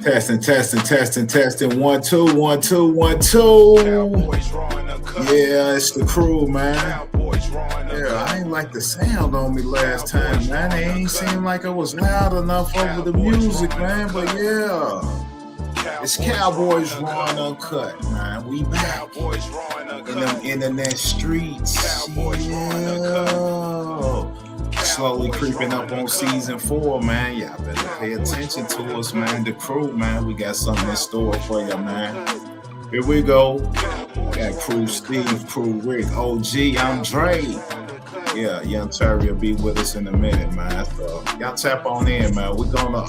Testing. 1, 2, 1, 2, 1, 2. Yeah, it's the crew, man. Yeah, I ain't like the sound on me last time, man. It ain't seem like it was loud enough over the music, man. But yeah, it's Cowboys Raw and Uncut, man. We back in them internet streets. Yeah. Slowly creeping up on season 4, man. Y'all better pay attention to us, man. The crew, man. We got something in store for you, man. Here we go. Got Crew Steve, Crew Rick, OG, I'm Dre. Yeah, Young Terry will be with us in a minute, man. So y'all tap on in, man. We're gonna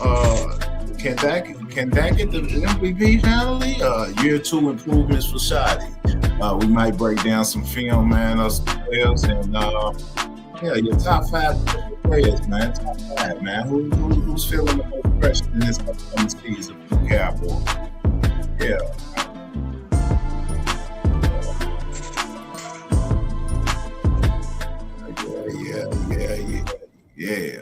can Dak get the MVP finally? Year 2 improvements for Shotty. We might break down some film, man, us players, and yeah, your top 5 players, man. Top 5, man. Who's feeling the most pressure in this upcoming season for the Cowboys? Yeah. Yeah.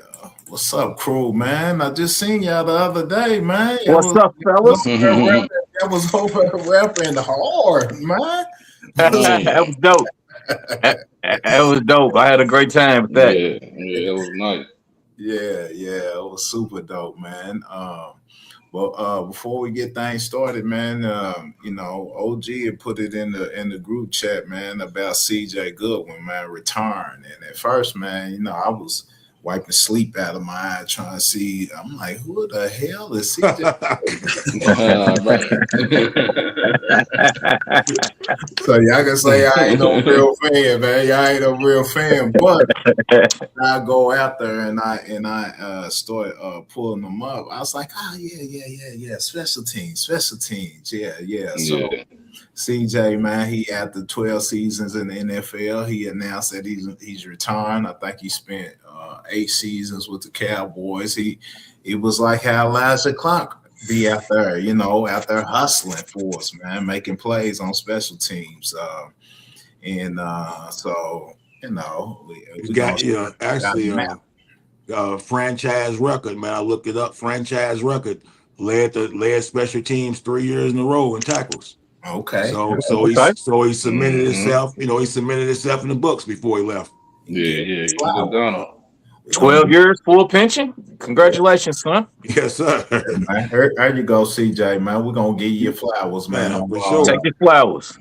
What's up, crew, man? I just seen y'all the other day, man. What's up, fellas? That was over rapping hard, man. That was dope. That was dope. I had a great time with that. Yeah, it was nice. Yeah, it was super dope, man. But before we get things started, man, OG had put it in the group chat, man, about CJ Goodwin, man, return. And at first, man, I was wiping sleep out of my eye trying to see. I'm like, who the hell is CJ? So y'all can say I ain't no real fan, man. Y'all ain't no real fan, but I go out there and I start pulling them up. I was like, yeah, special teams, yeah. So CJ, man, he after 12 seasons in the NFL, he announced that he's retiring. I think he spent 8 seasons with the Cowboys. It was like how Elijah Clark be out there, out there hustling for us, man, making plays on special teams. So, we got franchise record, man. I looked it up. Franchise record led special teams 3 years in a row in tackles. Okay. So he submitted himself. He submitted himself in the books before he left. Yeah. Wow. 12 years, full pension. Congratulations, son. Yes, sir. Man, there you go, CJ, man. We're gonna give you your flowers, man. For sure. Take your flowers.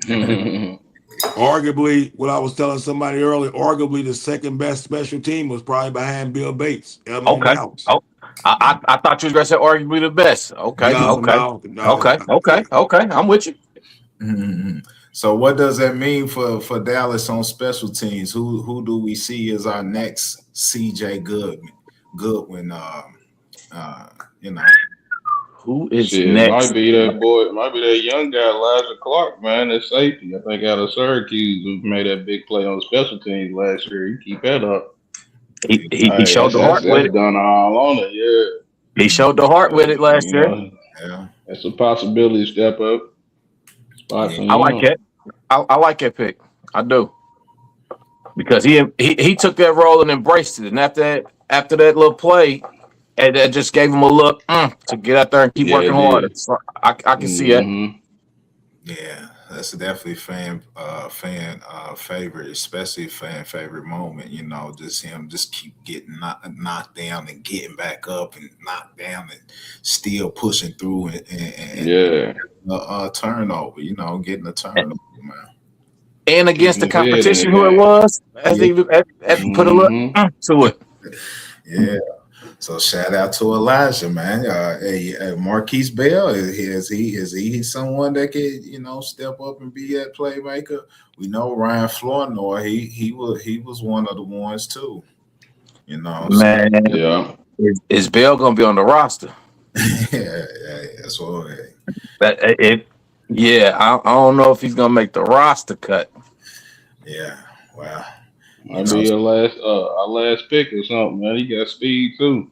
Arguably, what I was telling somebody earlier, arguably the second best special team was probably behind Bill Bates. Okay. Oh, I thought you were gonna say arguably the best. Okay. No. Okay. I'm with you. Mm-hmm. So what does that mean for Dallas on special teams? Who do we see as our next CJ Goodwin? Who is next? Might be that young guy, Elijah Clark, man, at safety. I think out of Syracuse, who made that big play on special teams last year. You keep that up. He showed the heart with it. Done all on it, yeah. He showed the heart with it last year. Yeah, that's a possibility to step up. I like it. I like that pick. I do, because he took that role and embraced it. And after that little play, and that just gave him a look to get out there and keep working harder. So I can see it. Yeah, that's definitely fan favorite, especially fan favorite moment. Just him keep getting knocked down and getting back up and knocked down and still pushing through and turnover. Getting a turnover, man. And against the competition, who it was, as he put a look to it. Yeah. So shout out to Elijah, man. Marquise Bell, is he someone that could step up and be that playmaker? We know Ryan Flournoy, he was one of the ones too. Man, yeah. Is Bell gonna be on the roster? yeah, that's what. I don't know if he's gonna make the roster cut. Yeah, wow. Might be our last pick or something, man. He got speed too.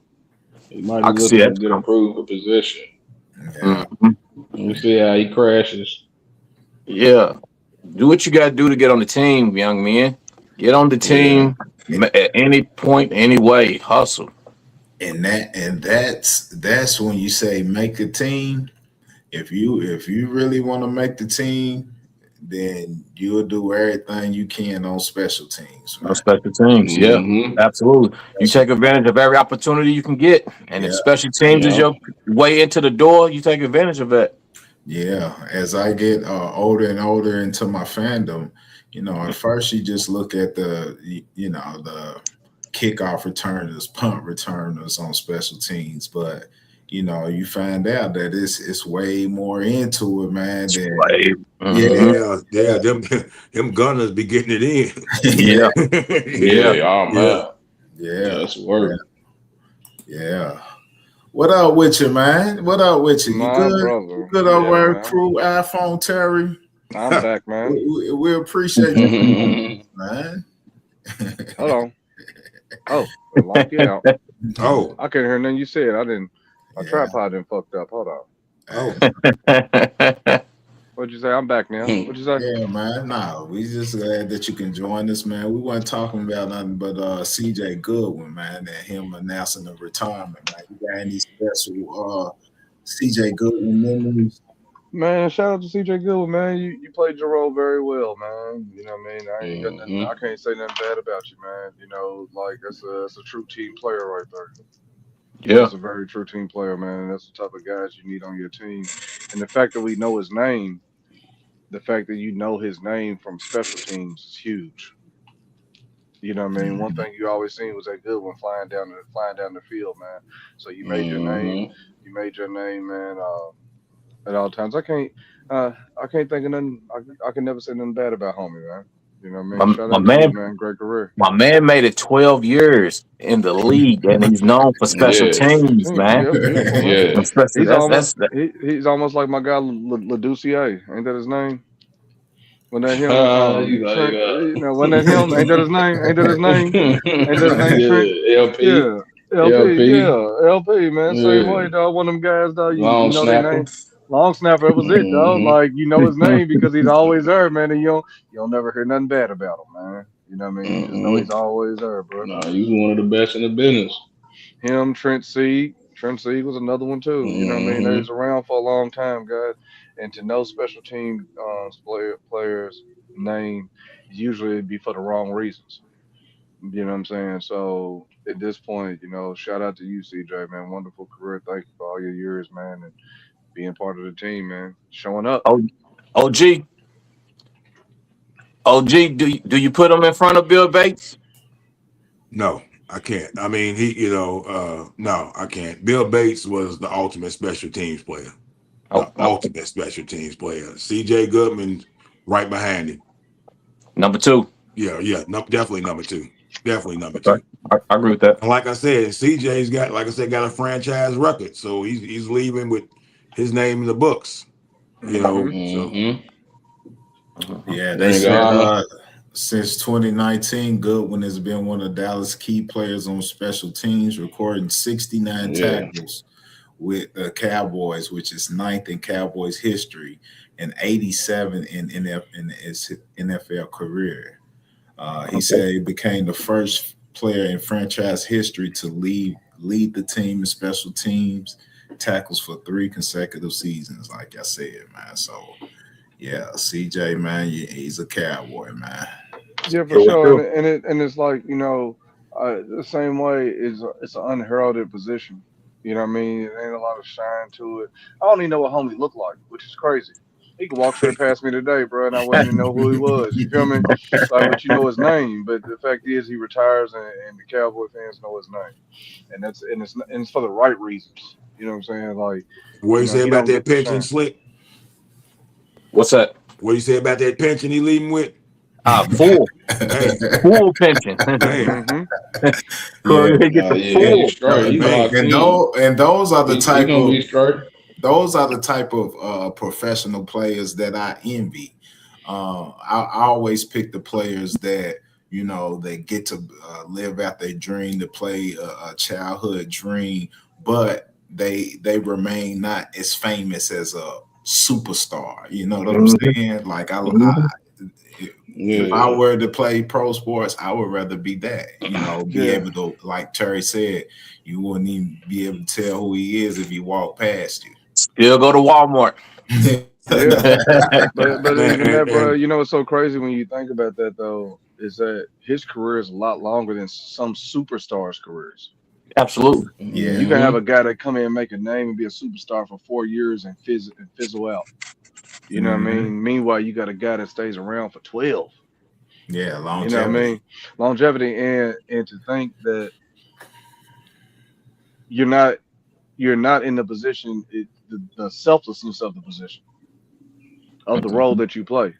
He might be looking to get improved a position. Yeah. We'll see how he crashes. Yeah. Do what you gotta do to get on the team, young man. Get on the team at any point, any way. Hustle. that's when you say make a team. If you really want to make the team, then you'll do everything you can on special teams, No man. special teams. Yeah, Mm-hmm. absolutely. You Special- take advantage of every opportunity you can get, and if Yeah, special teams is Yeah. your way into the door, you take advantage of it. yeah. As I get older and older into my fandom, at first you just look at the kickoff returners, punt returners on special teams, but you find out that it's way more into it, man. Than Right. yeah, Yeah, them gunners be getting it in. Yeah. Yeah. Yeah. Oh Yeah. man. Yeah, yeah, that's work. yeah. What up with you, man? What up with you? You My good? You brother. good Yeah, over man. crew iPhone Terry? I'm back, man. We appreciate you, man. Hold on. Oh, it locked you out. Oh, I couldn't hear nothing you said. I didn't. My Yeah. tripod didn't fucked up. Hold on. oh. What'd you say? I'm back now. What'd you say? Yeah, man. No, we just glad that you can join us, man. We weren't talking about nothing but CJ Goodwin, man, and him announcing the retirement, man. You got any special CJ Goodwin memories? Man, shout out to CJ Goodwin, man. You played your role very well, man. You know what I mean? I ain't got nothing. I can't say nothing bad about you, man. Like that's a true team player right there. Yeah. That's a very true team player, man. That's the type of guys you need on your team. And the fact that we know his name, the fact that you know his name from special teams is huge. You know what I mean? One thing you always seen was that good one flying down the field, man. So you made your name. Mm-hmm. You made your name, man. At all times, I can't think of nothing. I can never say nothing bad about homie, man. You know what I mean? My, Shout my out to you, man, man. Great career. my man made it 12 years in the league, and he's known for special Yeah. teams, man. Yeah, beautiful, man. Yeah. Especially He's almost that's he's almost like my guy Laducier. Ain't that his name? When that him, You like Trent, when that him, ain't that his name? Ain't that his name? Ain't that his name, Trent? Yeah. LP. Yeah, LP, LP. yeah, LP, man. Same Yeah. way, dog. One of them guys, dog. You Long know their snapper. name. Long snapper, that was it, dog. Mm-hmm. Like you know his name because he's always there, man. And you'll never hear nothing bad about him, man. You know what I mean? You just know he's always there, bro. No, he's one of the best in the business. Him, Trent Sieg. Trent Sieg was another one too. You know what I mean? They was around for a long time, guys. And to know special team players' name, usually it'd be for the wrong reasons. You know what I'm saying? So at this point, shout out to you, CJ, man. Wonderful career. Thank you for all your years, man, and being part of the team, man. Showing up. OG. OG, do you put him in front of Bill Bates? No, I can't. I mean, no, I can't. Bill Bates was the ultimate special teams player. Ultimate special teams player. CJ Goodman right behind him. Number two. Yeah, definitely number two. Definitely number Okay. two. I agree with that. And like I said, CJ's got a franchise record, so he's leaving with his name in the books. Mm-hmm. Yeah, they said since 2019, Goodwin has been one of Dallas' key players on special teams, recording 69 tackles with the Cowboys, which is ninth in Cowboys history, and 87 in his NFL career. He said he became the first player in franchise history to lead the team in special teams tackles for 3 consecutive seasons, like I said, man. So, yeah, CJ, man, he's a Cowboy, man. Yeah, for sure. And it's like the same way it's an unheralded position. You know what I mean? It ain't a lot of shine to it. I don't even know what homie looked like, which is crazy. He could walk straight past me today, bro, and I wouldn't even know who he was. You feel me? Like, but you know his name. But the fact is, he retires, and the Cowboy fans know his name, and it's for the right reasons. You know what I'm saying? Like, what you say about that pension, Slick? What's that? What you say about that pension he leaving with? Full pension. And those are the type of professional players that I envy. I always pick the players that they get to live out their dream, to play a childhood dream, but they remain not as famous as a superstar. You know what I'm saying? Like If I were to play pro sports, I would rather be that. Be able to, like Terry said, you wouldn't even be able to tell who he is if he walked past you. Still go to Walmart. But even that, bro, what's so crazy when you think about that though is that his career is a lot longer than some superstars' careers. Absolutely. Yeah. You can have a guy that come in and make a name and be a superstar for 4 years and fizzle out. You know what I mean? Meanwhile, you got a guy that stays around for 12. Yeah, longevity. You know what I mean? Longevity, and to think that you're not in the position, the selflessness of the position, of the role that you play.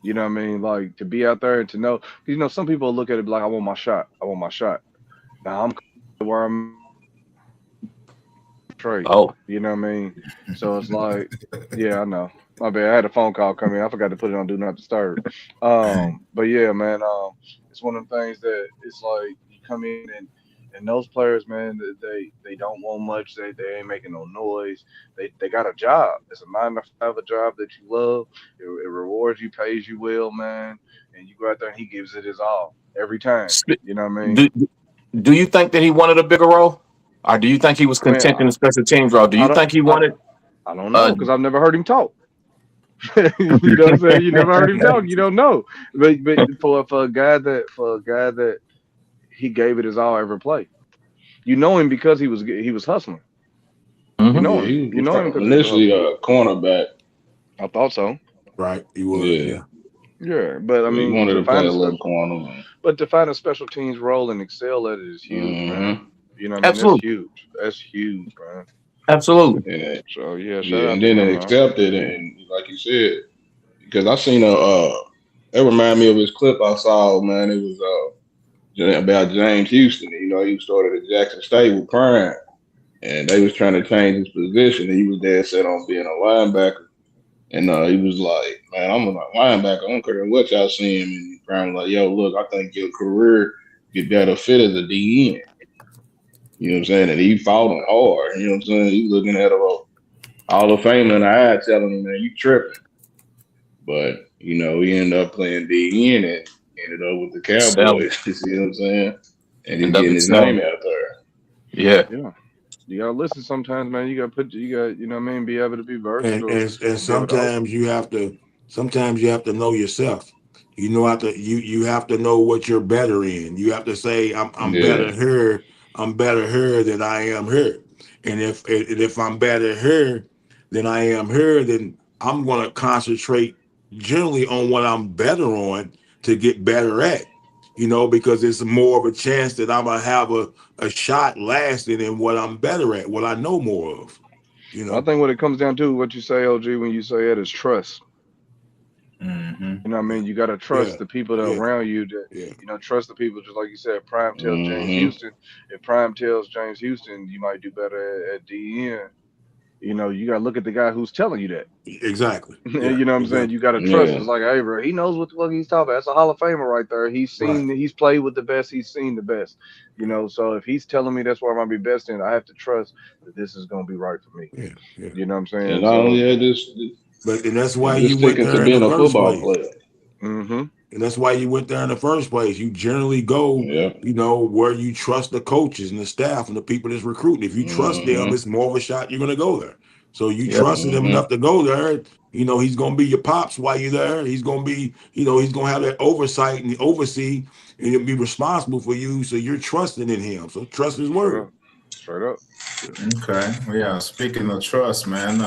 You know what I mean? Like to be out there and to know, some people look at it like, I want my shot. Now I'm where I'm trade. You know what I mean? So it's like, yeah, I know. My bad. I had a phone call come in. I forgot to put it on Do Not Disturb. But yeah, man, it's one of the things that it's like you come in and those players, man, they don't want much. They ain't making no noise. They got a job. It's a 9-to-5 job that you love. It rewards you, pays you well, man. And you go out there and he gives it his all every time. You know what I mean? Do you think that he wanted a bigger role? Or do you think he was content in the special teams role? Do you think he wanted? I don't know because I've never heard him talk. You know what I'm saying? You never heard him talk. You don't know. But for a guy that he gave it his all every play. You know him because he was hustling. Mm-hmm. You know him. You know him initially a cornerback. I thought so. Right, he was. Yeah, but I mean, he wanted to play a little corner. But to find a special teams role and excel at it is huge, man. You know what I mean? Absolutely. That's huge, man. Absolutely. Yeah. So and then they accepted it, and like you said, because I seen it reminded me of his clip I saw, man. It was about James Houston. He started at Jackson State with Prime, and they was trying to change his position, and he was dead set on being a linebacker. And he was like, man, I'm a linebacker. I don't care what y'all see him. And Prime was like, yo, look, I think your career get better fit as a DN. You know what I'm saying? And he fought him hard. You know what I'm saying? He looking at a Hall of Fame in the eye telling him, man, you tripping. But, he ended up playing DN and ended up with the Cowboys. You see what I'm saying? And he's getting his name out there. Yeah. You gotta listen sometimes, man. You gotta you know what I mean, be able to be versatile. And sometimes you have to know yourself. You have to know what you're better in. You have to say, I'm better here. I'm better here than I am here. And if I'm better here than I am here, then I'm gonna concentrate generally on what I'm better on to get better at. Because it's more of a chance that I'm gonna have a shot lasting in what I'm better at, what I know more of. I think what it comes down to, what you say, OG, when you say it, is trust. Mm-hmm. You know what I mean? You gotta trust the people that are around you. That trust the people, just like you said. Prime tells James Houston. If Prime tells James Houston, you might do better at DN. You gotta look at the guy who's telling you that. Exactly. You know what I'm saying? You gotta trust. It's like, hey, bro, he knows what the fuck he's talking about. That's a Hall of Famer right there. He's played with the best. He's seen the best. So if he's telling me that's where I'm gonna be best in, I have to trust that this is gonna be right for me. Yeah. You know what I'm saying? And not only and that's why you went there being in the a first football place. player. Mm-hmm. And that's why you went there in the first place. You generally go, where you trust the coaches and the staff and the people that's recruiting. If you trust them, it's more of a shot you're gonna go there. So you trusted him enough to go there. He's gonna be your pops while you're there. He's gonna be, he's gonna have that oversight and oversee, and he'll be responsible for you. So you're trusting in him. So trust his word. Straight up. Okay. Yeah. Speaking of trust, man,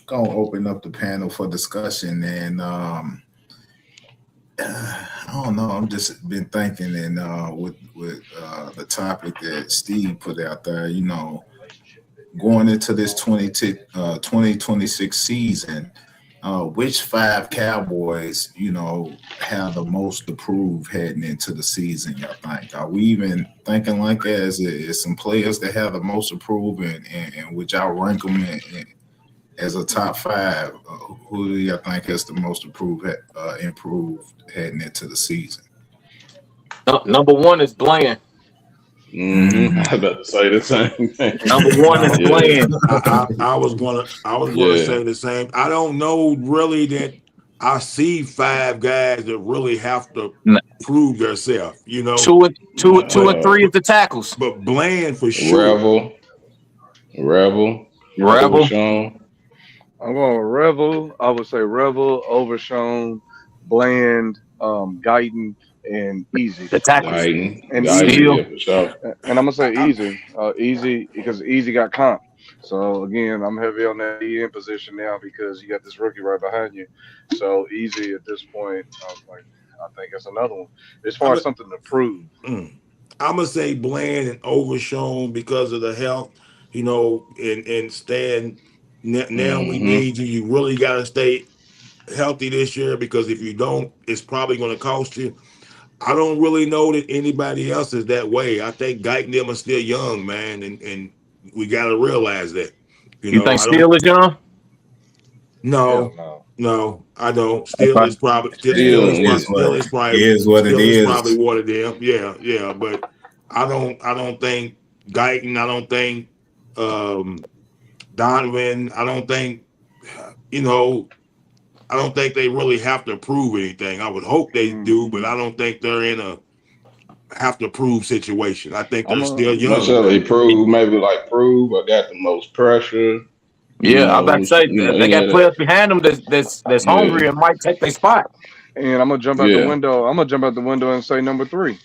gonna open up the panel for discussion, and I don't know. I'm just been thinking, and with the topic that Steve put out there, going into this 2026 season, which 5 Cowboys, have the most to prove heading into the season, y'all think? Are we even thinking like that? Is some players that have the most to prove, and would y'all rank them as a top 5? Who do y'all think has the most improved heading into the season? Number 1 is Bland. Mm-hmm. I was about to say the same thing. Number 1 is Bland. I was gonna say the same. I don't know really that I see 5 guys that really have to prove themselves. You know, two and three is the tackles. But Bland for sure. Rebel. Overshown. I'm going with Revel. I would say Revel, Overshown, Bland, Guyton, and Easy. The tackles. And Steele. Yeah, for sure. And I'm gonna say Easy because Easy got comp. So again, I'm heavy on that EN position now because you got this rookie right behind you. So Easy at this point, I think that's another one. As far as something to prove. I'm gonna say Bland and Overshown because of the health, you know, and Stan. Now we need you. You really gotta stay healthy this year because if you don't, it's probably gonna cost you. I don't really know that anybody else is that way. I think Guyton and them are still young, man, and we gotta realize that. You think Steele is young? No, I don't. Steele is probably probably one of them. Yeah, but I don't think Guyton. I don't think Donovan. I don't think I don't think they really have to prove anything. I would hope they do, but I don't think they're in a have to prove situation. I think they're still young. Necessarily prove, maybe like prove or got the most pressure. Yeah, I'm about to say they got players behind them that's hungry and might take their spot. And I'm gonna jump out the window. I'm gonna jump out the window and say number 3.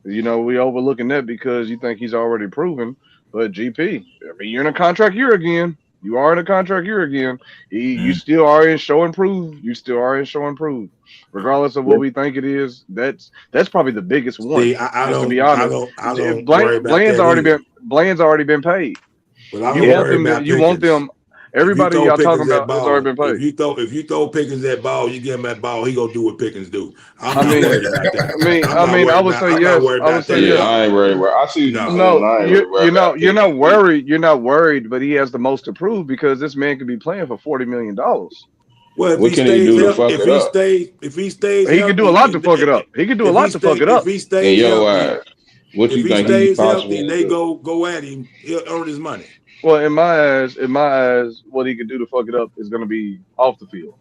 You know, we overlooking that because you think he's already proven. But GP, I mean, you're in a contract year again. You are in a contract year again. You still are in show and prove. You still are in show and prove. Regardless of what we think it is, that's probably the biggest one. See, to be honest, Bland's already been paid. But I don't you want them. Everybody y'all talking about has already been paid. If you throw Pickens that ball, you give him that ball, he gonna do what Pickens do. I would say yes. I ain't worried. I see. You're not worried. You're not worried, but he has the most to prove because this man could be playing for $40 million. Well, what can he do to fuck it up? If he stays, he can do a lot to fuck it up. He can do a lot to fuck it up. If he stays healthy, what you think he stays healthy, they go at him. He'll earn his money. Well, in my eyes, what he could do to fuck it up is going to be off the field.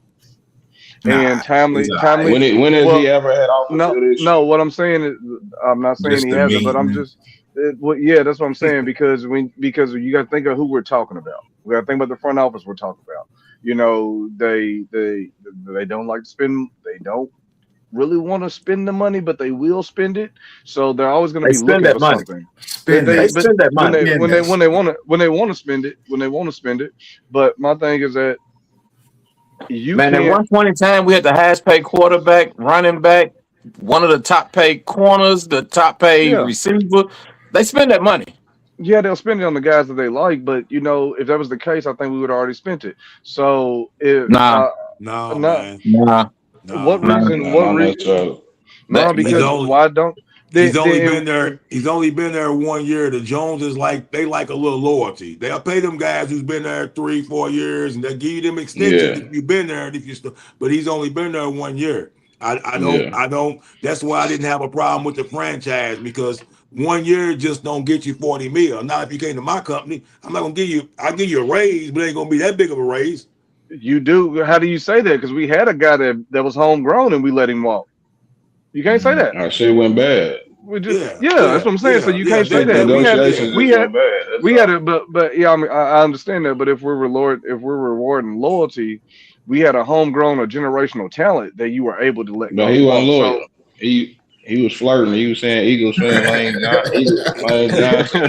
And timely. When has he ever had off the field? No, what I'm saying is, I'm not saying he hasn't, but I'm just, that's what I'm saying because you got to think of who we're talking about. We got to think about the front office we're talking about. You know, they don't like to spend. They don't really want to spend the money, but they will spend it. So they're always going to be looking for something. They spend that money when they want to spend it. But my thing is that at one point in time, we had the highest paid quarterback, running back, one of the top paid corners, the top paid receiver. They spend that money. Yeah, they'll spend it on the guys that they like, but you know, if that was the case, I think we would have already spent it. So man. What reason? No, because why don't he's only been there? He's only been there 1 year. The Joneses they like a little loyalty. They'll pay them guys who's been there 3-4 years, and they'll give you them extensions if you've been there. And if you still, but he's only been there 1 year. I don't. That's why I didn't have a problem with the franchise because 1 year just don't get you 40 mil. Now, if you came to my company, I'm not gonna give you. I'll give you a raise, but it ain't gonna be that big of a raise. You do. How do you say that? Because we had a guy that was homegrown and we let him walk. You can't say that. Our shit went bad. That's what I'm saying. So you can't say that. We had it, but yeah, I mean, I understand that. But if we're rewarding loyalty, we had a homegrown or generational talent that you were able to let go. No, he wasn't loyal. He was flirting. He was saying Eagles fan Lane Johnson.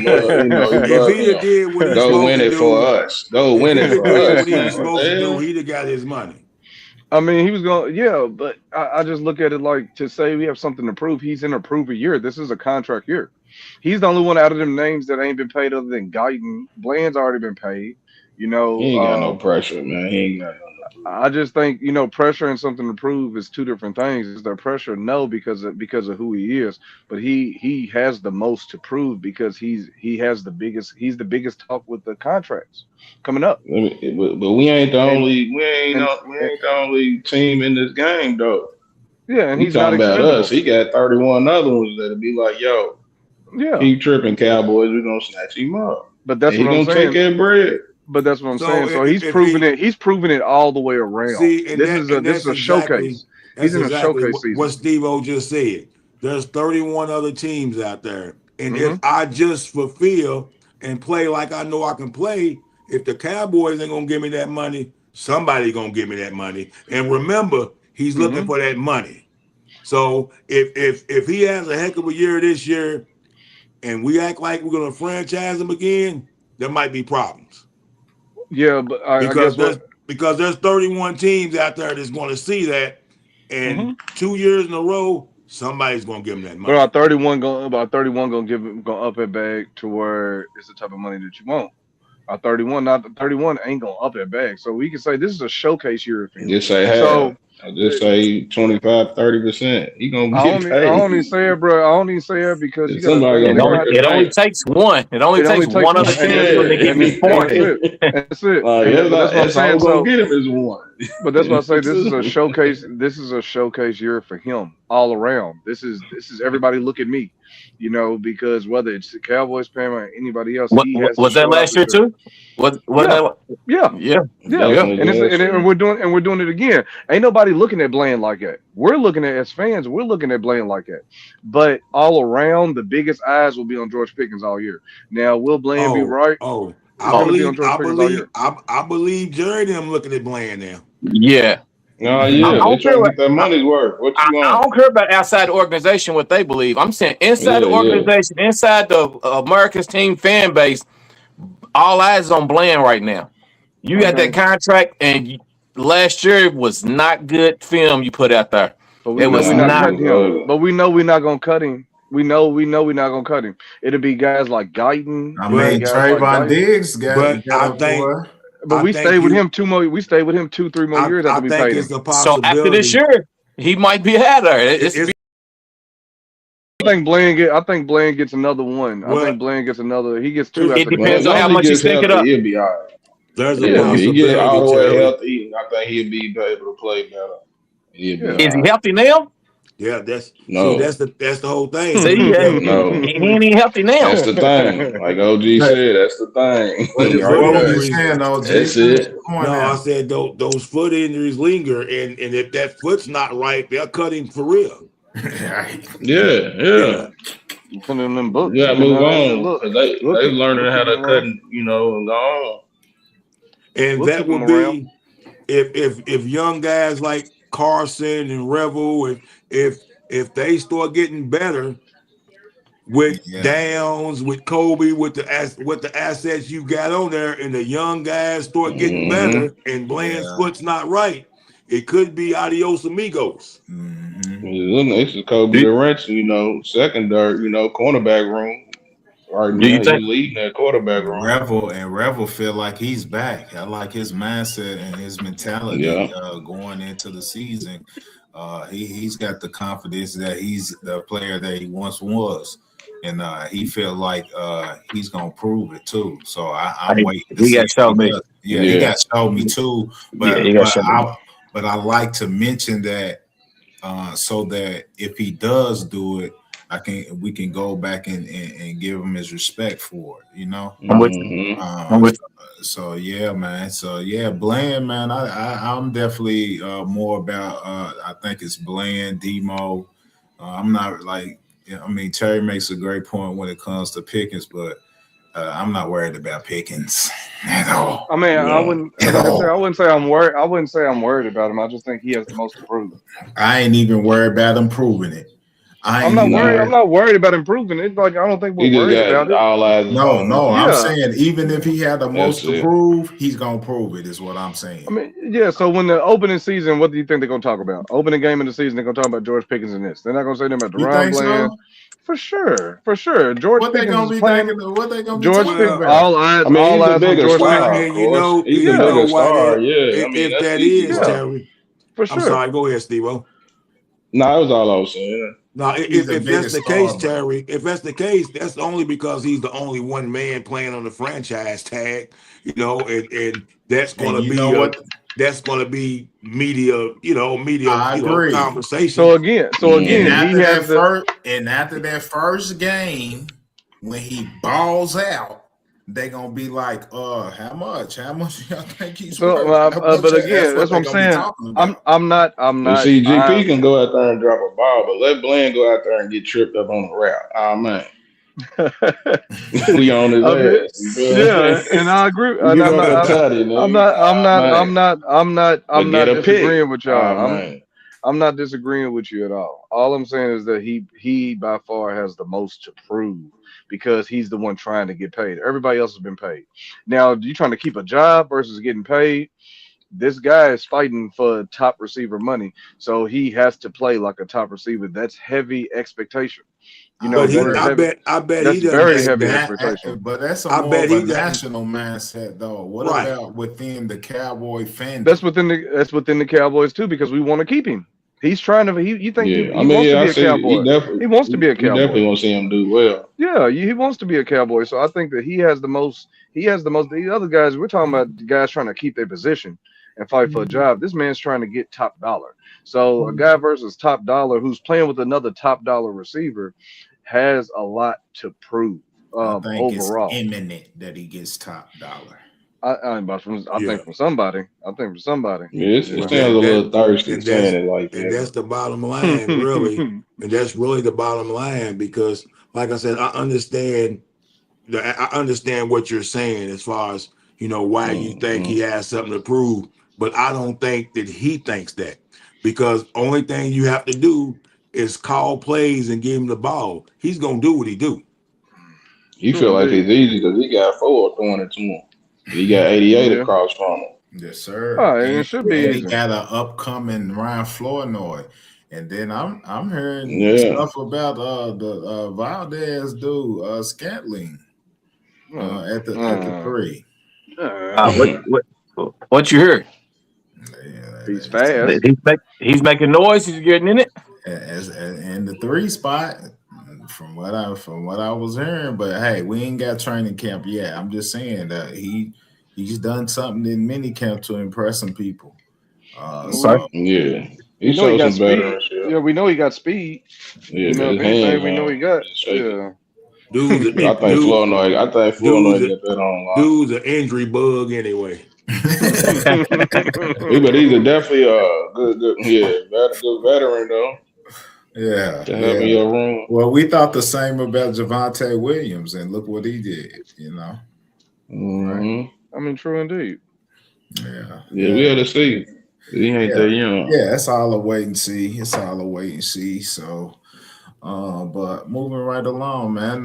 If he did what go win it for us. Go win it for us. What he was supposed to do, he'd have got his money. I mean, he was going, but I just look at it like to say we have something to prove. He's in a prove a year. This is a contract year. He's the only one out of them names that ain't been paid other than Guyton. Bland's already been paid. You know, he ain't got no pressure, man. He ain't got. I just think pressure and something to prove is two different things. Is there pressure? No, because of who he is. But he has the most to prove because he has the biggest. He's the biggest talk with the contracts coming up. But we ain't the only team in this game though. Yeah, and he's talking not about us. He got 31 other ones that'll be like, yo, he tripping Cowboys. We're gonna snatch him up. But that's what I'm saying. He gonna take that bread. But that's what I'm So saying. So he's proven it. He's proven it all the way around. See, and this is a showcase. He's in a showcase season. What Steve-O just said. There's 31 other teams out there, and if I just fulfill and play like I know I can play, if the Cowboys ain't gonna give me that money, somebody gonna give me that money. And remember, he's looking for that money. So if he has a heck of a year this year, and we act like we're gonna franchise him again, there might be problems. Yeah, but because there's 31 teams out there that's going to see that, and 2 years in a row, somebody's going to give them that money. But about 31 going to up that bag to where it's the type of money that you want. 31 ain't going to up that bag. So we can say this is a showcase year for him. Just say just say 25-30%. He gonna get paid. I only say it, bro. I only say it because it only takes one. It only takes one other team to give me 40. That's it. That's all we're gonna get him is one. But that's why I say this is a showcase. This is a showcase year for him all around. This is everybody look at me, because whether it's the Cowboys paying or anybody else. Was that last year too? Yeah. And we're doing it again. Ain't nobody looking at Bland like that. We're looking at, as fans, we're looking at Bland like that. But all around, the biggest eyes will be on George Pickens all year. Now, will Bland be right? I believe Jerry them looking at Bland now. Yeah. No, yeah, I don't care what that money's worth. What you want? I don't care about outside the organization what they believe. I'm saying inside the organization, inside the America's team fan base, all eyes on Bland right now. You got that contract, and last year was not good film you put out there. It was not good. But we know we're not gonna cut him. We know we're not gonna cut him. It'll be guys like Guyton. Trayvon Diggs. But we stayed with him 2 more. We stayed with him 2-3 more years after we paid him. So after this year, he might be out there. I think Bland gets another one. I think Bland gets another. He gets 2. It depends on how much you stick it up. He'll be all right. There's a possibility. He get all the way healthy. I think he'll be able to play better. Is he healthy now? Yeah, that's no. See, that's the whole thing. See, no, he ain't even healthy now. That's the thing. Like OG said, that's the thing. That's it. No, I said those foot injuries linger, and if that foot's not right, they'll cut him for real. Yeah. Put in them books. Yeah, move on. They learning how to cut, and go on. And that would be if young guys like Carson and Revel, if they start getting better with Downs, with Kobe, with the assets you got on there, and the young guys start getting better, and Bland's foot's not right, it could be adios amigos. This is Kobe Durant, secondary, cornerback room. Right now, he's leading that quarterback room. Revel feel like he's back. I like his mindset and his mentality going into the season. He's got the confidence that he's the player that he once was, and he feel like he's gonna prove it too. So I'm waiting. He got showed me. He got showed me too. But I like to mention that so that if he does do it, we can go back and give him his respect for it, I'm with So yeah, man. So yeah, Bland, man. I'm definitely more about. I think it's Bland, Demo. I'm not Terry makes a great point when it comes to Pickens, but I'm not worried about Pickens at all. I mean, I wouldn't say I'm worried. I wouldn't say I'm worried about him. I just think he has the most to prove. I ain't even worried about him proving it. I'm not worried about improving it. Like I don't think we're worried about it. No. I'm saying even if he had the most to prove, he's gonna prove it. Is what I'm saying. I mean, yeah. So when the opening season, what do you think they're gonna talk about? Opening game of the season, they're gonna talk about George Pickens and this. They're not gonna say them about DaRon Bland. So? For sure. George Pickens is playing. What they gonna be George Pickens. All eyes on George Pickens. He's the biggest star. If that is Terry. For sure. I'm sorry. Go ahead, Steve-O. No, that was all I was saying. Now, if that's the case, Terry, if that's the case, that's only because he's the only one man playing on the franchise tag, and that's going to be media, conversation. So again, after that first game, when he balls out, they gonna be like, how much? How much y'all think he's So, worth? but again, that's what I'm saying. I'm not. You see, GP can go out there and drop a ball, but let Bland go out there and get tripped up on the route. Oh man. We on his ass. Yeah, and I agree. I'm not disagreeing with y'all. I'm not disagreeing with you at all. All I'm saying is that he by far has the most to prove because he's the one trying to get paid. Everybody else has been paid. Now, you trying to keep a job versus getting paid? This guy is fighting for top receiver money, so he has to play like a top receiver. That's heavy expectation. You know, I bet that's he doesn't very heavy expectation. But that's a more of a national mindset, though. What about within the Cowboy fandom? That's within the Cowboys too, because we want to keep him. He's trying to. He wants to be a Cowboy. He wants to be a Cowboy. You definitely want to see him do well. Yeah, he wants to be a Cowboy. So I think that he has the most. The other guys, we're talking about the guys trying to keep their position and fight for a job. This man's trying to get top dollar. So a guy versus top dollar who's playing with another top dollar receiver has a lot to prove. I think overall, it's imminent that he gets top dollar. I think from somebody. Yeah, it sounds a little thirsty saying it like that. And that's the bottom line, really. And that's really the bottom line because, like I said, I understand what you're saying as far as why you think he has something to prove, but I don't think that he thinks that because only thing you have to do is call plays and give him the ball. He's gonna do what he do. You feel like it's easy because he got 4 throwing it to him. He got 88 across from him. Yes, sir. And it should be. He got an upcoming Ryan Flournoy, and then I'm hearing stuff about the Valdez dude, Scantling, at the 3. What you heard? Yeah, he's fast. He's making noise. He's getting in it. In the 3 spot. From what I was hearing, but hey, we ain't got training camp yet. I'm just saying that he's done something in mini camp to impress some people. He got speed. Yeah, we know he got speed. Yeah, we know he got. Yeah. I think Flournoy got that on. Dude's an injury bug anyway. But he's definitely a good veteran though. Yeah. In your room. Well, we thought the same about Javonte Williams, and look what he did. Right? I mean, true indeed. Yeah. We had to see. He ain't that young. Yeah, it's all a wait and see. So, but moving right along, man.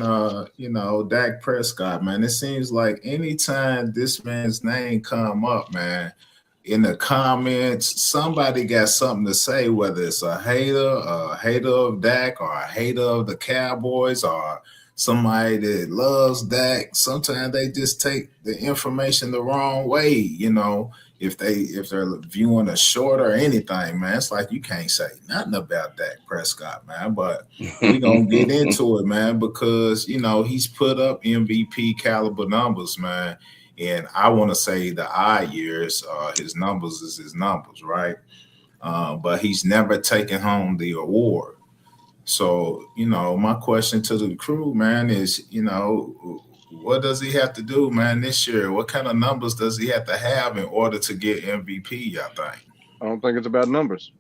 Dak Prescott, man. It seems like anytime this man's name come up, man, in the comments, somebody got something to say, whether it's a hater of Dak, or a hater of the Cowboys, or somebody that loves Dak. Sometimes they just take the information the wrong way, if they're viewing a short or anything, man. It's like you can't say nothing about Dak Prescott, man. But we're gonna get into it, man, because he's put up MVP caliber numbers, man. And I want to say the odd years, his numbers is his numbers, right? But he's never taken home the award. So, my question to the crew, man, is, what does he have to do, man, this year? What kind of numbers does he have to have in order to get MVP, y'all think? I don't think it's about numbers.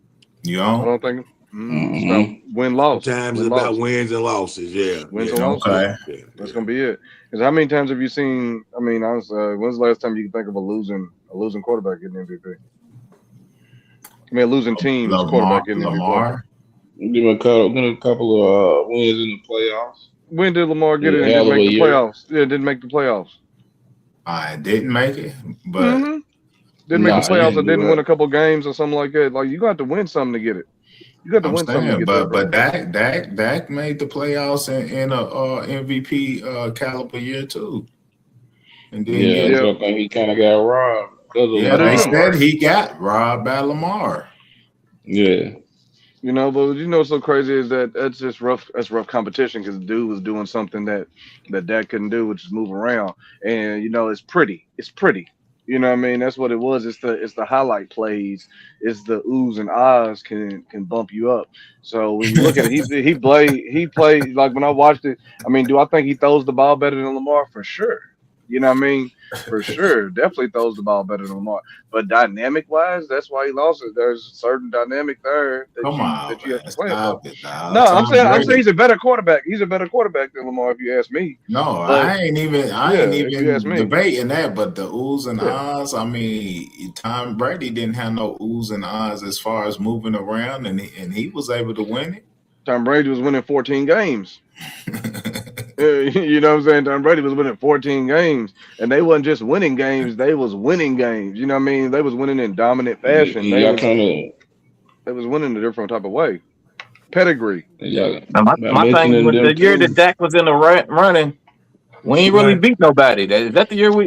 You don't? I don't think it's about win-loss. Sometimes it's about wins and losses, Wins and losses. Okay. That's going to be it. Because how many times have you seen, when's the last time you can think of a losing quarterback getting MVP? A losing team's quarterback getting MVP. Give him a couple of wins in the playoffs. When did Lamar get it and didn't make the playoffs? Yeah, didn't make the playoffs. I didn't make it, but didn't make the playoffs or didn't win a couple games or something like that. Like, you got to win something to get it. You got to win something to get it. But Dak made the playoffs in a MVP caliber year too. And then I think he kind of got robbed. They said he got robbed by Lamar. Yeah. But what's so crazy is that that's just rough. That's rough competition because the dude was doing something that Dak couldn't do, which is move around. And it's pretty. It's pretty. You know what I mean? That's what it was. It's the highlight plays. It's the oohs and ahs can bump you up. So when you look at it, he played like when I watched it. I mean, do I think he throws the ball better than Lamar? For sure. You know what I mean? For sure. Definitely throws the ball better than Lamar. But dynamic wise, that's why he lost it. There's a certain dynamic there Come on, that you have man. to play for. Stop it, dog. No, Tom I'm saying Brady. he's a better quarterback. He's a better quarterback than Lamar, if you ask me. No, But I ain't even if you ask me. debating that, but the oohs and Yeah. ahs, I mean, Tom Brady didn't have no oohs and ahs as far as moving around, and he was able to win Tom Brady was winning 14 games. it. You know what I'm saying? Tom Brady was winning 14 games, and they wasn't just winning games; they was winning games. You know what I mean? They was winning in dominant fashion. They was winning a different type of way. Pedigree. Now, my thing was the year that Dak was in the running. We ain't really beat nobody. Is that the year we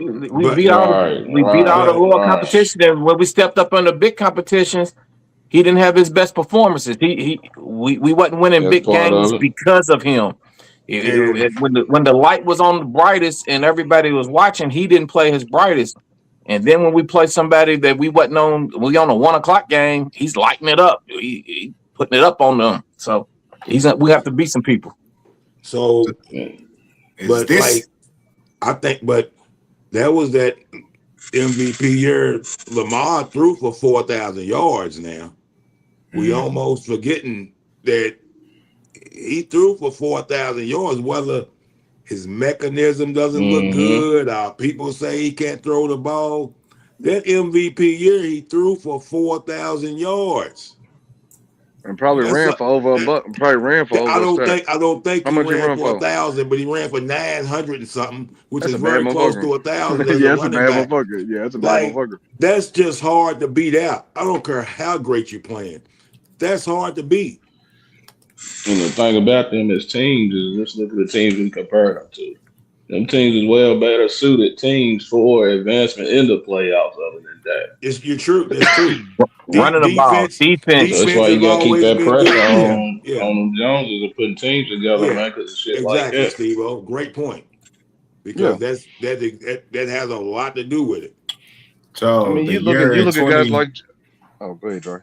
beat all the little competition? And when we stepped up on the big competitions, he didn't have his best performances. We wasn't winning big games because of him. When the light was on the brightest and everybody was watching, he didn't play his brightest. And then when we play somebody that we wasn't on, we on a 1 o'clock game, he's lighting it up. He putting it up on them. So we have to beat some people. So, but I think, but that was that MVP year. Lamar threw for 4,000 yards. Now we almost forgetting that he threw for 4,000 yards. Whether his mechanism doesn't look good, people say he can't throw the ball. That MVP year, he threw for 4,000 yards. And probably ran for over a buck. Probably ran for over. I don't think he ran for 1,000, but he ran for 900 and something, which is very close to 1,000. Yeah, that's a bad motherfucker. Yeah, that's a bad motherfucker. That's just hard to beat out. I don't care how great you're playing. That's hard to beat. And the thing about them as teams is just look at the teams we compare them to. Them teams is well better suited teams for advancement in the playoffs other than that. You're true. That's true. Running the ball, defense. That's why you got to keep that pressure on them Joneses and putting teams together, man, because of shit like that. Steve-O. Great point. Because that has a lot to do with it. So I mean, you look at guys like. Oh, go ahead, Dre.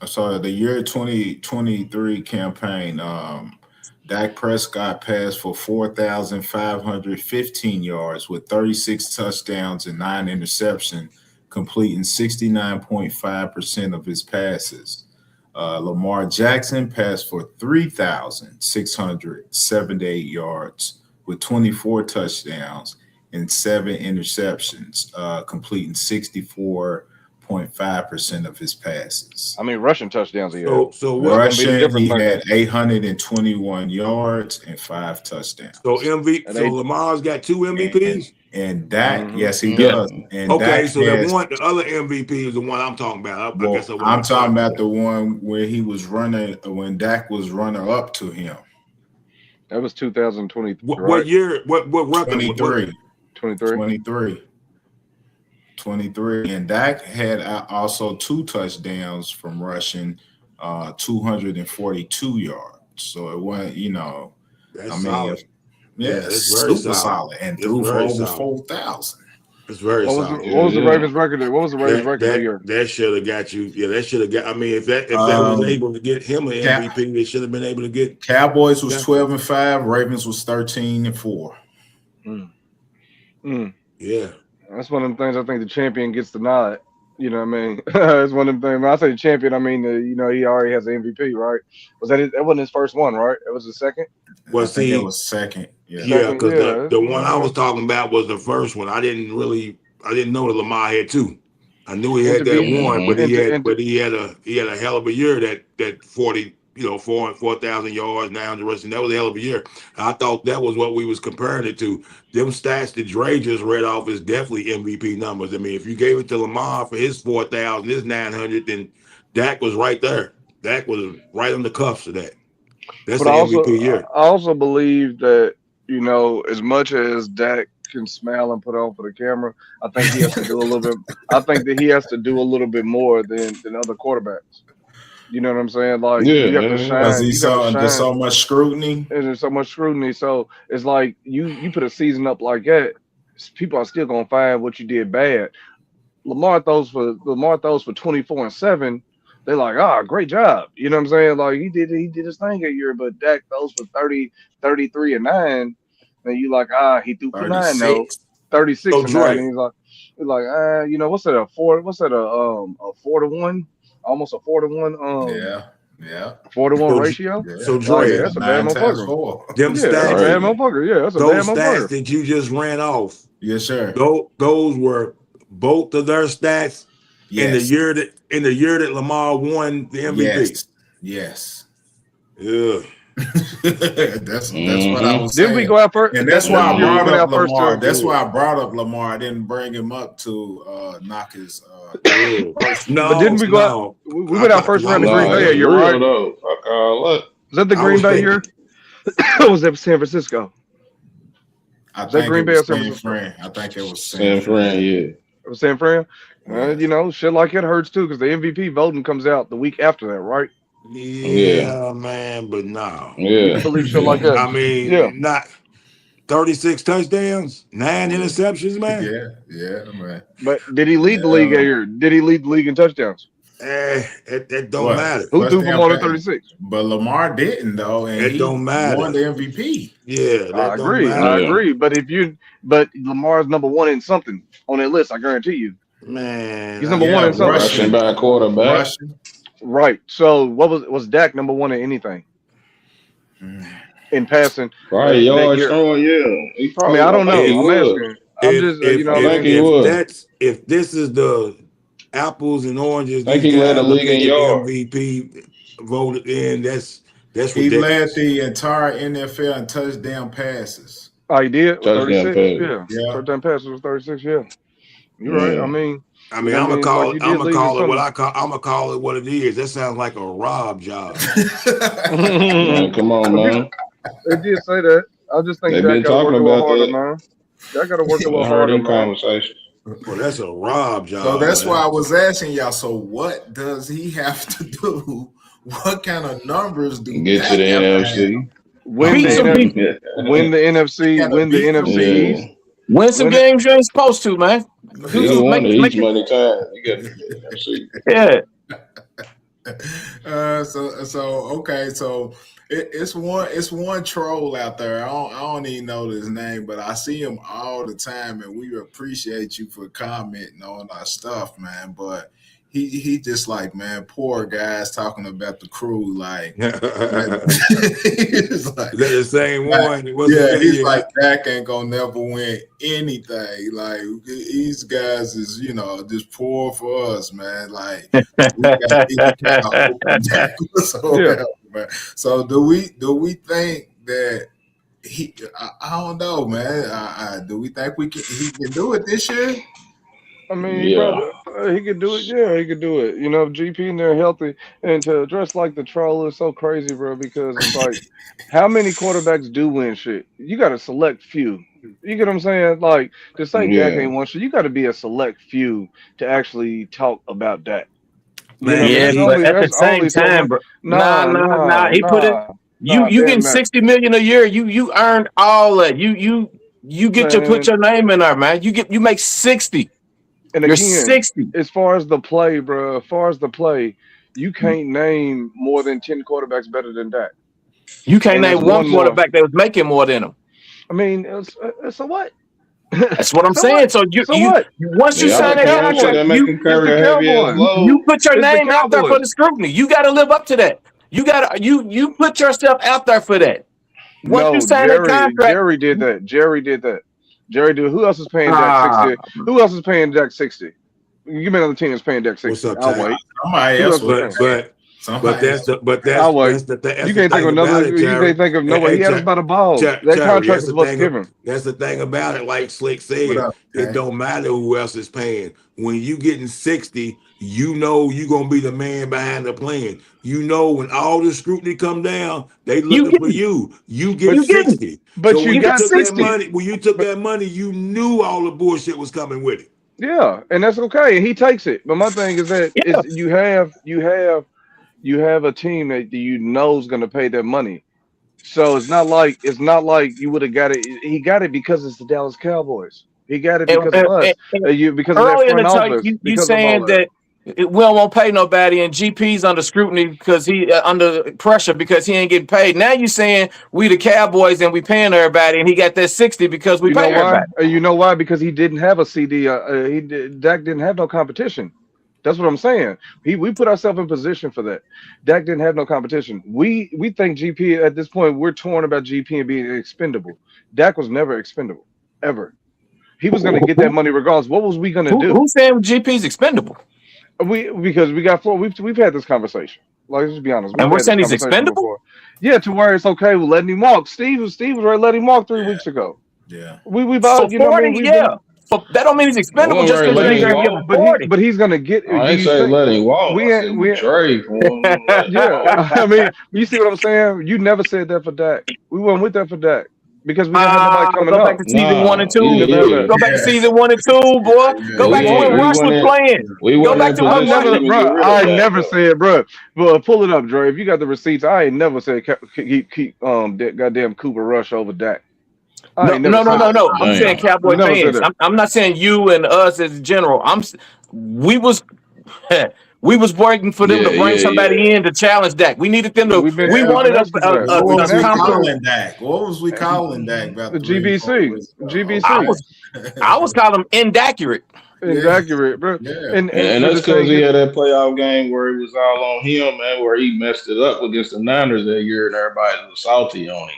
So the year 2023 campaign, Dak Prescott passed for 4,515 yards with 36 touchdowns and 9 interceptions, completing 69.5% of his passes. Lamar Jackson passed for 3,678 yards with 24 touchdowns and 7 interceptions, completing 64.5% of his passes. I mean, rushing touchdowns he had. So rushing, he had 821 yards and 5 touchdowns. So Lamar's got 2 MVPs? And Dak, yes, he does. And okay, so the other MVP is the one I'm talking about. I'm talking about the one where he was running, when Dak was runner up to him. That was 2020. What year? What record? 23. And Dak had also 2 touchdowns from rushing, 242 yards. So it wasn't, that's solid. It's super solid. And threw for over 4,000. It's very solid. What was the Ravens record? What was the Ravens record that year? That should have got you. Yeah, that should have got. I mean, if that was able to get him an MVP, they should have been able to get. Cowboys was 12-5. Ravens was 13-4. Yeah, that's one of them things. I think the champion gets the nod. You know what I mean? It's one of them things. When I say the champion, I mean he already has an MVP, right? Was that wasn't his first one, right? It was his second. Well, I think it was second. Yeah, because the one I was talking about was the first one. I didn't know that Lamar had 2. I knew he had that one, but he had a hell of a year that 4,000 yards, 900 rushing. That was a hell of a year. I thought that was what we was comparing it to. Them stats that Dre just read off is definitely MVP numbers. I mean, if you gave it to Lamar for his 4,000, his 900, then Dak was right there. Dak was right on the cuffs of that. That's the MVP year. I also believe that, as much as Dak can smile and put on for the camera, I think he has to do a little bit. I think that he has to do a little bit more than other quarterbacks. You know what I'm saying? Like, you have to shine. There's so much scrutiny. There's so much scrutiny. So it's like you put a season up like that, people are still gonna find what you did bad. Lamar throws for 24-7. They're like, great job. You know what I'm saying? Like he did his thing that year, but Dak throws for 30, 33 and 9. And you like, he threw for 9 though. 36. 36 So and Dre. 9. And he's like, you know, what's that? A 4-to-1? Almost a 4-to-1. Yeah. 4-to-1 So- ratio. Yeah. So, Dre, that's a bad 9 times motherfucker. 4. Them Yeah, that's a stats, bad motherfucker. Yeah, that's a bad those stats motherfucker. that you just ran off, Yes, sir. those were both of their stats in the Yes. year that Lamar won the MVP. Yes. Yeah. that's what I was saying. Didn't we go out first? And that's why I the year we brought went up out first, Lamar. too. That's why I brought up Lamar. I didn't bring him up to knock his. No, But didn't we go out? We went out first round to Green Bay. It's You're real, right. though. Fuck all that. Was that the I Green was Bay thinking- year? Or was that San Francisco? I Is that think Green it Bay or was San San Francisco? Fran. I think it was San Fran, yeah. It was San Fran. You know, shit like it hurts too because the MVP voting comes out the week after that, right? Yeah, man, but no. You Yeah. can believe shit like that. I mean, Yeah. not 36 touchdowns, 9 interceptions, man. Yeah, man. But did he lead the league that year? Did he lead the league in touchdowns? It don't What? matter. Who What's threw the for more than impact? 36? But Lamar didn't though, and It he don't matter. won the MVP. Yeah, that I don't agree. matter. I agree. But Lamar's number 1 in something on that list. I guarantee you. Man, He's number 1 in something. Rushing by quarterback. Rushing. Right. So what was Dak number 1 in anything? In passing. Right, yards year. throwing, yeah. He I probably, mean, I don't know. he I'm would. asking. I'm just, you know, I think he would. If this is the apples and oranges, I think these he led the guys are league in picking yards. MVP voted in. That's He led ridiculous. the entire NFL in touchdown passes. Oh, he did? Touchdown 36? pass. Yeah. Touchdown passes was 36, yeah. You're right. Yeah. I mean, I'm gonna call it. I'm gonna call it what something. I'm gonna call it what it is. That sounds like a rob job. Man, come on, man. They did say that. I just think They've Dak been got to work talking a little about harder, that. man. Dak got to work a I little heard harder, them man. conversations. Well, that's a rob job. So that's man. why I was asking y'all. So what does he have to do? What kind of numbers do Get Dak to the have to NFC. have? Win the NFC. Gotta Win the beat NFC Yeah. East. Win some games you ain't supposed to, man. He won it Make each money time. You got to get the NFC. Yeah. So okay, so it's one troll out there. I don't even know his name, but I see him all the time, and we appreciate you for commenting on our stuff, man. But he just like, man, poor guys talking about the crew, like, Is that the same one? he's like, Dak ain't gonna never win anything. Like, these guys is, just poor for us, man. Like, we got these kind of open tackles over, man. So do we think that I don't know, man. Do we think he can do it this year? I mean, brother, he could do it. Yeah, he could do it. You know, GP in there healthy. And to address like the troll is so crazy, bro, because it's like, how many quarterbacks do win shit? You got to select few. You get what I'm saying? Like, to say Dak ain't won shit, you got to be a select few to actually talk about Dak. Man, but at the same time, bro. Nah. He put it. You getting $60 million a year. You earned all that. You get to put your name in there, man. You make 60. And You're again, 60. as far as the play, bro, you can't name more than 10 quarterbacks better than Dak. You can't name one quarterback that was making more than him. I mean, so what? That's what I'm saying. So once you sign that contract, you put your name out there for the scrutiny. You got to live up to that. You put yourself out there for that. Once you sign that contract, Jerry did that. Jerry did. Who else is paying Dak 60? Who else is paying Dak 60? Give me another team that's paying Dak 60. What's up, I'll wait. Somebody else that's the you can't think of another. You can't think of nobody. He had us by the ball. That contract is what's given. That's the thing about it. Like Slick said, it don't matter who else is paying. When you getting 60, you know you're gonna be the man behind the plan. You know when all the scrutiny come down, they looking for you. You get 60. But so you got 60. When you took that money, you knew all the bullshit was coming with it. Yeah, and that's okay. And he takes it. But my thing is that you have a team that you know is going to pay that money. So it's not like you would have got it. He got it because it's the Dallas Cowboys. He got it because of us. Because of that front office. You saying that we don't want to pay nobody, and GP's under scrutiny because he under pressure because he ain't getting paid. Now you saying we the Cowboys and we paying everybody, and he got that 60 because we pay everybody. You know why? Because he didn't have a CD. Dak didn't have no competition. That's what I'm saying. We put ourselves in position for that. Dak didn't have no competition. We think GP at this point we're torn about GP and being expendable. Dak was never expendable ever. He was going to get that money regardless. What was we going to do? Who's saying GP's expendable? Because we got four. We've had this conversation. Like, let's just be honest. And we're saying he's expendable. Before. Yeah, to where it's okay with letting him walk. Steve was ready to let him walk 3 weeks ago. Yeah. We about, you know what I mean? So that don't mean he's expendable just because he's going to give him 40. But he's going to get. I ain't say let him walk. We trade for him. Yeah, I mean, you see what I'm saying? You never said that for Dak. We weren't with that for Dak. Because we don't have nobody coming go back to season 1 and 2. Go back to season 1 and 2, boy. Go back to when Rush was playing. Go back to when I never said, bro. Well, pull it up, Dre. If you got the receipts, I ain't never said keep goddamn Cooper Rush over Dak. No. I'm saying Cowboy fans. I'm not saying you and us as general. We was waiting for them to bring somebody in to challenge Dak. We needed them to. We wanted a calling Dak. What was we calling Dak about? The GBC. I was calling him inaccurate. Inaccurate, bro. Yeah. And that's because he had that playoff game where it was all on him, man, where he messed it up against the Niners that year, and everybody was salty on him.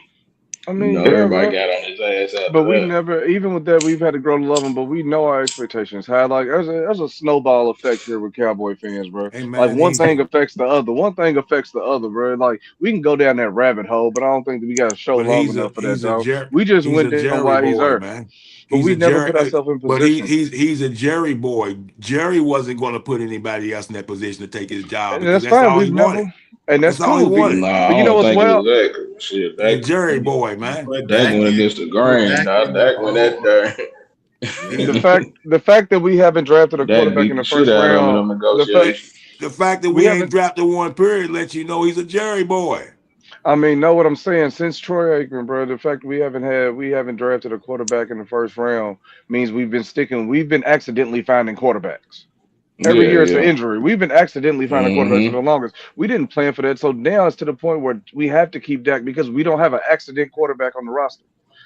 I mean, everybody got on his ass. But we never, even with that, we've had to grow to love him. But we know our expectations. How there's a snowball effect here with Cowboy fans, bro. Hey, man, like one thing affects the other. One thing affects the other, bro. Like we can go down that rabbit hole, but I don't think that we got to show long enough for that, dog. We just went there why he's there, man. But we never put ourselves in position. But he's a Jerry boy. Jerry wasn't going to put anybody else in that position to take his job. And that's fine. All he wanted. And that's all he wanted. But you know what's well? Shit, Jerry boy, man. Dak went against the grain. Dak went that there. The fact that we haven't drafted a quarterback in the first round. The fact that we ain't drafted one period lets you know he's a Jerry boy. I mean, know what I'm saying? Since Troy Aikman, bro, the fact that we haven't drafted a quarterback in the first round means we've been accidentally finding quarterbacks. Every year it's an injury. We've been accidentally finding quarterbacks for the longest. We didn't plan for that. So now it's to the point where we have to keep Dak because we don't have an accident quarterback on the roster.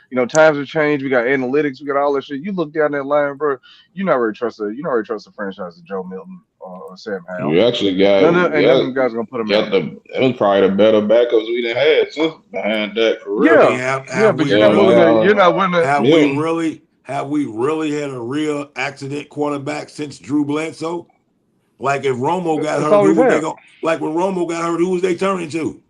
You know, times have changed. We got analytics. We got all that shit. You look down that line, bro. You not really trust the franchise of Joe Milton or Sam Howell. We actually got none of them guys gonna put him in. It was probably the better backups we done had since behind Dak for real. But you're not winning. Have we really had a real accident quarterback since Drew Bledsoe? Like if Romo got hurt, when Romo got hurt, who was they turning to?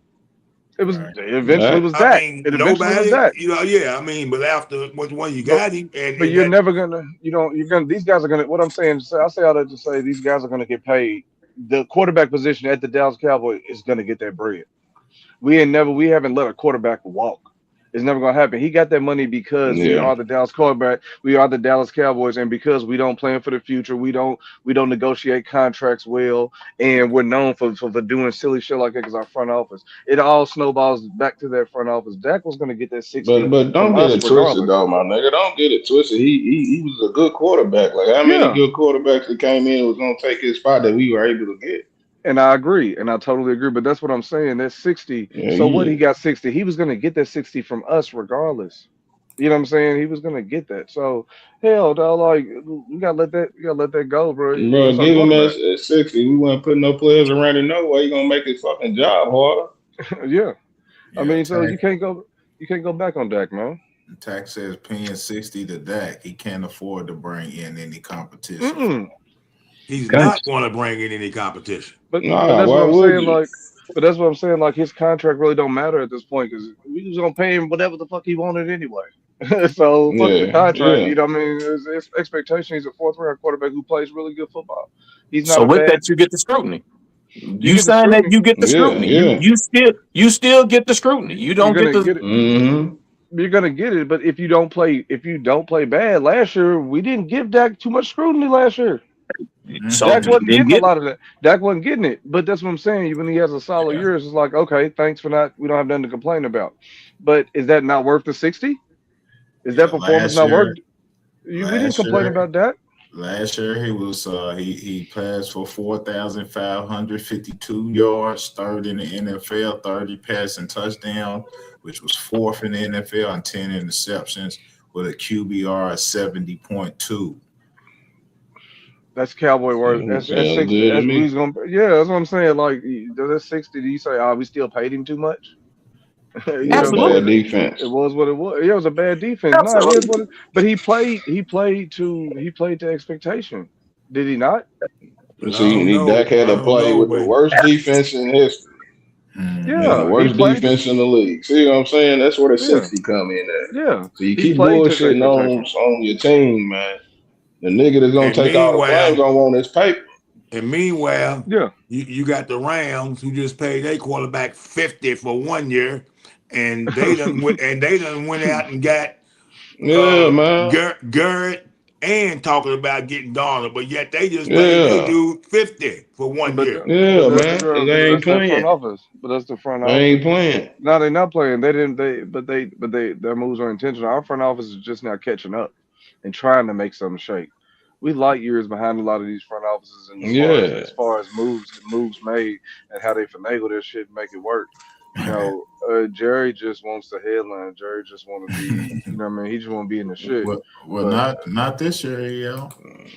It was eventually was Dak. Nobody, I mean, but after when you got him, but you're never gonna, these guys are gonna. What I'm saying, I say all that to say these guys are gonna get paid. The quarterback position at the Dallas Cowboys is gonna get that bread. We haven't let a quarterback walk. It's never gonna happen. He got that money because we are the Dallas quarterback. We are the Dallas Cowboys, and because we don't plan for the future, we don't negotiate contracts well, and we're known for doing silly shit like that because our front office. It all snowballs back to that front office. Dak was gonna get that 60. But don't get it twisted, though, my nigga. Don't get it twisted. He was a good quarterback. Like how many good quarterbacks that came in was gonna take his spot that we were able to get. And I agree, and I totally agree. But that's what I'm saying. That's 60. What he got 60. He was gonna get that 60 from us regardless. You know what I'm saying? He was gonna get that. So hell, dog, like we gotta let that go, bro. Bro, give him that 60. We weren't putting no players around him no way. He gonna make his fucking job harder. I mean, so you can't go back on Dak, man. The tax says paying 60 to Dak. He can't afford to bring in any competition. He's not going to bring in any competition. But that's what I'm saying. But that's what I'm saying. Like his contract really don't matter at this point because we was gonna pay him whatever the fuck he wanted anyway. So fuck the contract. You know what I mean? His expectation. He's a 4th round quarterback who plays really good football. He's not. So with that, you get the scrutiny. You sign that, you get the scrutiny. You still get the scrutiny. You don't get the. You're gonna get it, but if you don't play bad last year, we didn't give Dak too much scrutiny last year. So Dak wasn't getting a lot of that. Dak wasn't getting it, but that's what I'm saying. When he has a solid year, it's like, okay, thanks for not. We don't have nothing to complain about. But is that not worth the 60? Is that performance not worth? We didn't complain about that. Last year he was he passed for 4,552 yards, third in the NFL, 30 passing touchdown, which was fourth in the NFL, and 10 interceptions with a QBR of 70.2. That's Cowboy worth. That's 60. Good That's to what me. he's gonna. Yeah, that's what I'm saying. Like, does that 60? Do you say, "Oh, we still paid him too much"? You Yeah, know, bad but defense. it was what it was. Yeah, it was a bad defense. No, it is what. But he played. He played to expectation. Did he not? But I don't See, Dak know. had I to don't play know, with the but worst defense in history. Mm. And the Yeah, he worst played. defense in the league. See what I'm saying? That's where the Yeah, 60 come in at. yeah. So you He keep played to bullshitting expectation. on your team, man. The nigga that's gonna and take all the blame gonna want his paper. meanwhile, Yeah. you got the Rams who just paid their quarterback 50 for 1 year, and they done went out and got Yeah, man. Garrett and talking about getting Darnold, but yet they just paid they Yeah. dude 50 for 1 But year. Yeah, that's man. the They ain't that's their front playing. office. But that's the front They office. ain't playing. No, they're not playing. They didn't. Their moves are intentional. Our front office is just now catching up and trying to make something shake. We light years behind a lot of these front offices, and as far as moves made and how they finagle their shit and make it work. You know, Jerry just wants the headline. Jerry just want to be. You know what I mean? He just want to be in the shit. Well, not this year, yo.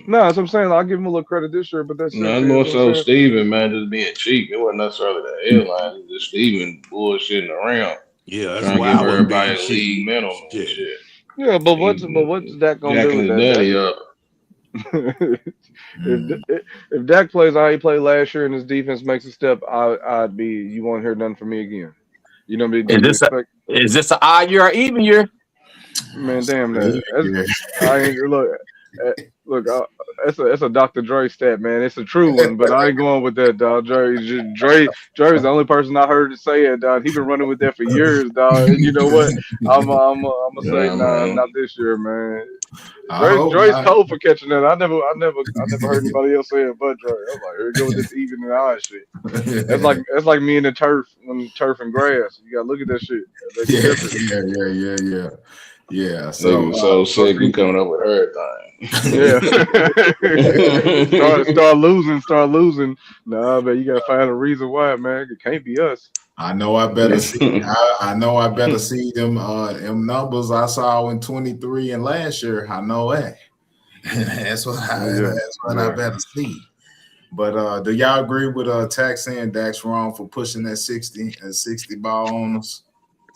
No, that's what I'm saying. I'll give him a little credit this year, but that's No, it's more so Steven, man, just being cheap. It wasn't necessarily the headline. It was just Steven bullshitting around. Yeah, that's trying to why give I was everybody being a cheap. league minimum and shit. Yeah, but what's Dak gonna do with Jacking his that? daddy up. If Dak plays how he played last year and his defense makes a step, I'd be. You won't hear nothing from me again. You know what I mean? Is this an odd year or even year? Man, damn that. I ain't look. It's a Dr. Dre stat, man. It's a true one, but I ain't going with that, dog. Dre's the only person I heard to say it, dog. He been running with that for years, dog. And you know what? I'm gonna say, nah, not this year, man. Dre's cold for catching that. I never heard anybody else say it but Dre. I was like, here we go with this even and odd shit. That's like me and the turf and grass. You gotta look at that shit. Yeah. So sick, we coming up with everything. Yeah. start losing. Nah, man, you gotta find a reason why, man. It can't be us. I know I better see. I know I better see them numbers I saw in 23 and last year. I know that. That's what I better see. But do y'all agree with Tax saying Dak's wrong for pushing that 60 ball on us?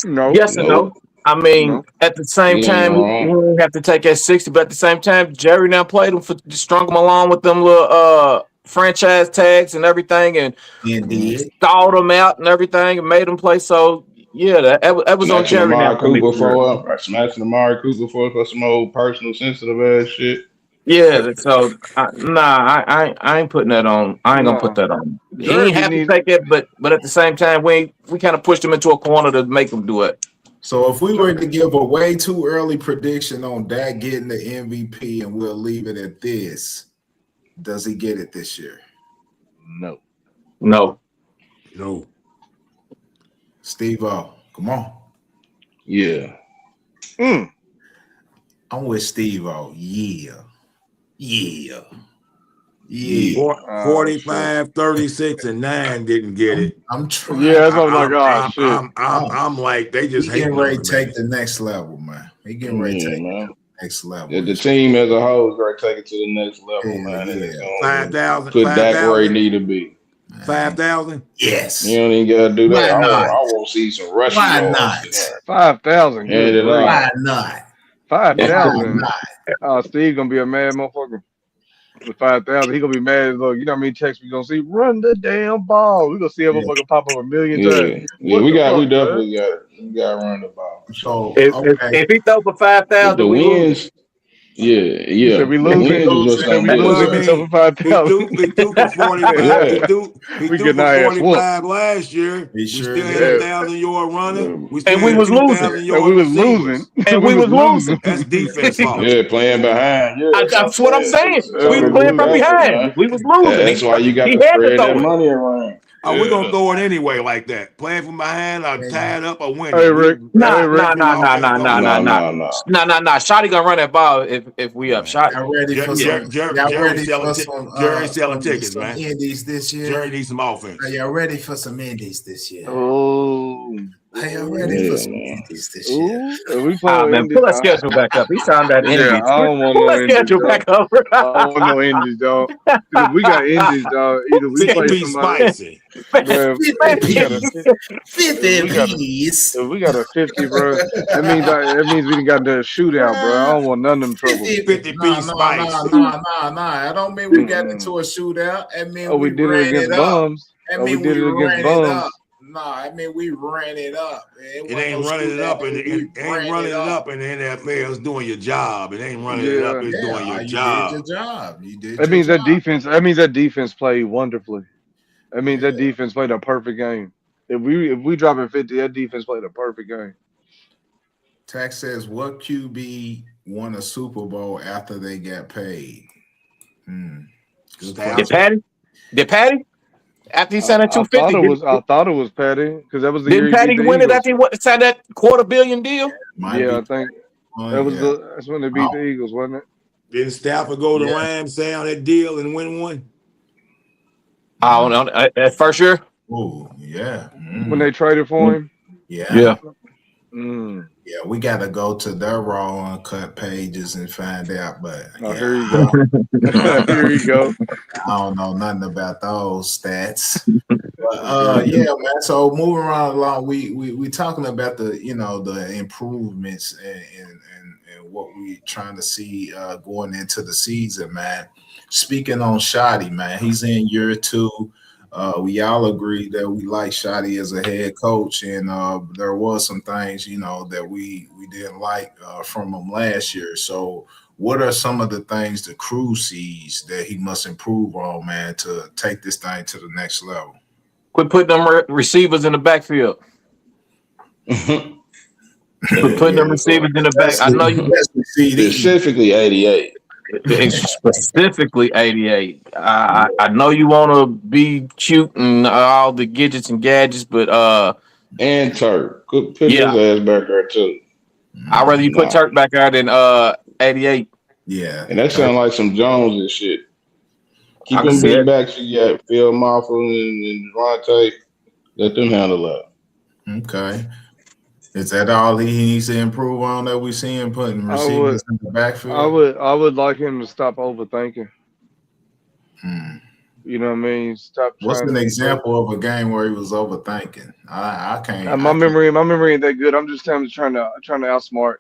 No. Yes and no. I mean, at the same time, we have to take that 60, but at the same time, Jerry now played him strung him along with them little franchise tags and everything, and stalled him out and everything, and made him play. So yeah, that was on Jerry now. Smashing Amari Cooper for some old personal sensitive ass shit. Yeah, so I ain't putting that on. I ain't gonna put that on. He ain't have to take it, but at the same time, we kind of pushed him into a corner to make him do it. So if we were to give a way too early prediction on Dak getting the MVP, and we'll leave it at this, does he get it this year? No. Steve-O, come on. Yeah. I'm with Steve-O. Yeah. 45, 36, and 9 didn't get it. I'm trying. Yeah, that's what I'm like. Oh shit. I'm like, they just getting ready to take the next level, man. He getting ready to take the next level. Yeah, the team as a whole is going to take it to the next level, man. 5,000. Put Dak where he need to be. 5,000. Yes. You don't even got to do that. Why not? I want to see some rushing. Why not? 5,000. Why not? 5,000. Steve gonna be a mad motherfucker. With 5,000, he gonna be mad. Look, you know how many texts we gonna see? Run the damn ball. We gonna see a motherfucker pop up a million times. Yeah, we definitely got to run the ball. So if he throw for 5,000, the wins. Yeah. So we losing. We losing for 5,000. We threw for 45. We threw for 45 last year. We still had 1,000-yard running. And we was losing. That's defense fault. Yeah, playing behind. Yeah, that's what I'm saying. We were playing from behind. We was losing. That's why you got to spread that money around. We're gonna throw it anyway like that. Playing from behind, or tied up, or winning. Hey, Rick. Nah. No. Shotty gonna run that ball if we up. Shot. Y'all ready for some? Jerry's selling tickets, some man. indies this year? Jerry needs some offense. Are y'all ready for some indies this year? Oh. Are y'all ready for some indies this year? We playing Man, pull that schedule back up. He signed that Indies. Yeah, I don't want pull no that schedule back up. I don't want no Indies, dog. If we got Indies, dog, either we play somebody. Spicy. Man, If we got a 50, bro. That means we got the shootout, bro. I don't want none of them trouble. 50-piece spice. Nah. I don't mean we got into a shootout. I mean we did it against bums. We did it against bums. No, I mean we ran it up. It ain't running it up, and it ain't running it up, and the NFL is doing your job. It ain't running it up; it's doing your job. You did your job. You did. That means that defense. That means that defense played wonderfully. That means that defense played a perfect game. If we drop in 50, that defense played a perfect game. Tax says, "What QB won a Super Bowl after they got paid?" Did Patty? After he signed that 250, I thought it was Patty because that was the year. Didn't Patty win it after he signed that $250 million deal? I think that's when they beat the Eagles, wasn't it? Didn't Stafford go to Rams, say on that deal and win one? I don't know. That first year? Oh, yeah. When they traded for him? Yeah. Yeah, we got to go to their Raw Uncut pages and find out. But here you go. Here you go. I don't know nothing about those stats. But, man. So moving right along, we talking about the improvements and what we trying to see going into the season, man. Speaking on Shotty, man, he's in year 2. We all agree that we like Shotty as a head coach, and there was some things, that we didn't like from him last year. So what are some of the things the crew sees that he must improve on, man, to take this thing to the next level? Quit putting them receivers in the backfield. Quit putting them receivers in the back. I know you specifically 88. Specifically 88. I know you want to be cute and all the gadgets and gadgets, but and Turk, put his ass back there too. I'd rather you put Turk back there than 88. Yeah, and that sounds like some Jones and shit. Keep them big backs. You got Phil Maffa and Devontae. Let them handle that. Okay. Is that all he needs to improve on that we see him putting receivers in the backfield? I would like him to stop overthinking. You know what I mean? Stop. What's an example of a game where he was overthinking? I can't. My memory ain't that good. I'm just trying to outsmart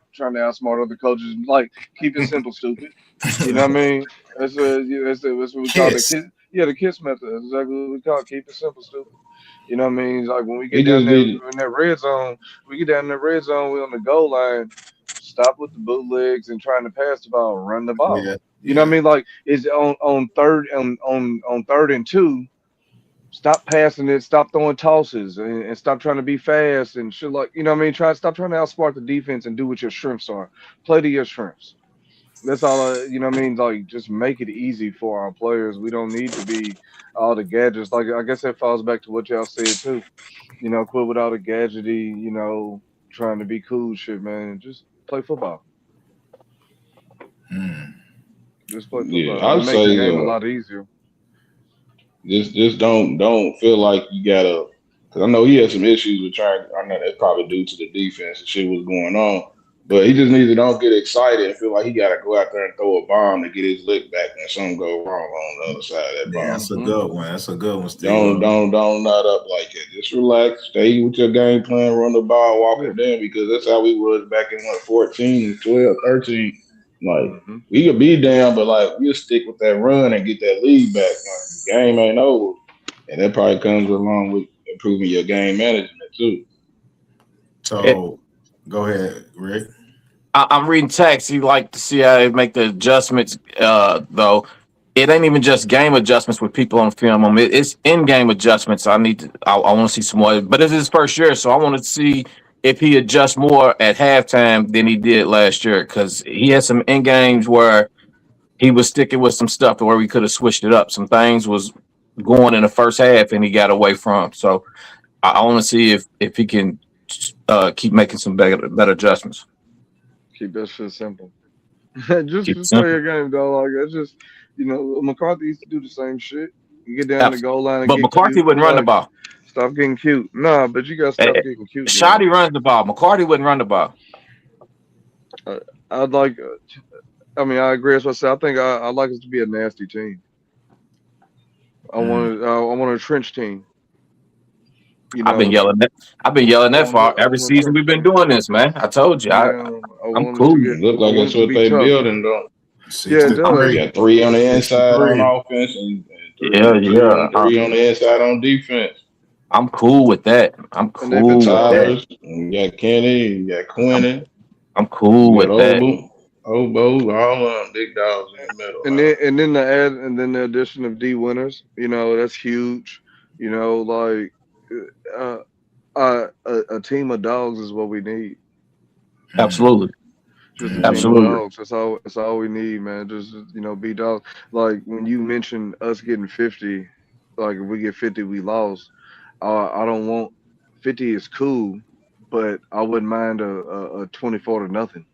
other coaches. Like keep it simple, stupid. You know what I mean? That's what we call it. The KISS method. That's exactly what we call it. Keep it simple, stupid. You know what I mean? Like when we get down there in that red zone, we're on the goal line. Stop with the bootlegs and trying to pass the ball, run the ball. Yeah. You know what I mean? Like it's on third and 2. Stop passing it. Stop throwing tosses and stop trying to be fast and shit. Like you know what I mean? Stop trying to outsmart the defense and do what your strengths are. Play to your strengths. That's all. You know what I mean? Like just make it easy for our players. We don't need to be all the gadgets. Like I guess that falls back to what y'all said too. Quit with all the gadgety. Trying to be cool shit, man. Just play football. Just play football. Yeah, I'd make say the game a lot easier. Just don't feel like you gotta. Because I know he had some issues with trying. I know that's probably due to the defense and shit was going on. But he just needs to don't get excited and feel like he got to go out there and throw a bomb to get his lick back when something go wrong on the other side of that bomb. Yeah, that's a good one. That's a good one, Steve. Don't nut up like it. Just relax, stay with your game plan, run the ball, walk it down, because that's how we was back in 14, 12, 13. Like we could be down, but like we'll stick with that run and get that lead back. Like, the game ain't over, and that probably comes along with improving your game management too. So go ahead, Rick. I'm reading text. You like to see how they make the adjustments, though. It ain't even just game adjustments with people on film. It's in-game adjustments. I want to see some more. But it's his first year, so I want to see if he adjusts more at halftime than he did last year, because he had some in-games where he was sticking with some stuff to where we could have switched it up. Some things was going in the first half, and he got away from. So I want to see if he can keep making some better adjustments. Keep that shit simple. just Keep it play simple. your game, dog. Like that's just McCarthy used to do the same shit. You get down the Absolutely. goal line and But get McCarthy cute. wouldn't run the ball. Stop getting cute. Nah, but you gotta stop getting cute. Shoddy runs the ball. McCarty wouldn't run the ball. I'd like. I mean, I agree with what I said. I think I'd like us to be a nasty team. I want a trench team. I've been yelling that for every season we've been doing this, man. I told you, I'm cool. Look like that's what they building, though. Yeah, it does. You got 3 on the inside on offense and three on the inside on defense. I'm cool with that. I'm cool with that. You got Kenny, you got Quentin. I'm cool with that. Obo, all big dogs in the middle. And then the addition of D Winters, that's huge. Like a team of dogs is what we need. Absolutely. Just a team of dogs. That's all we need, man. Just be dogs. Like when you mentioned us getting 50, like if we get 50, we lost. I don't want 50 is cool, but I wouldn't mind a 24-0.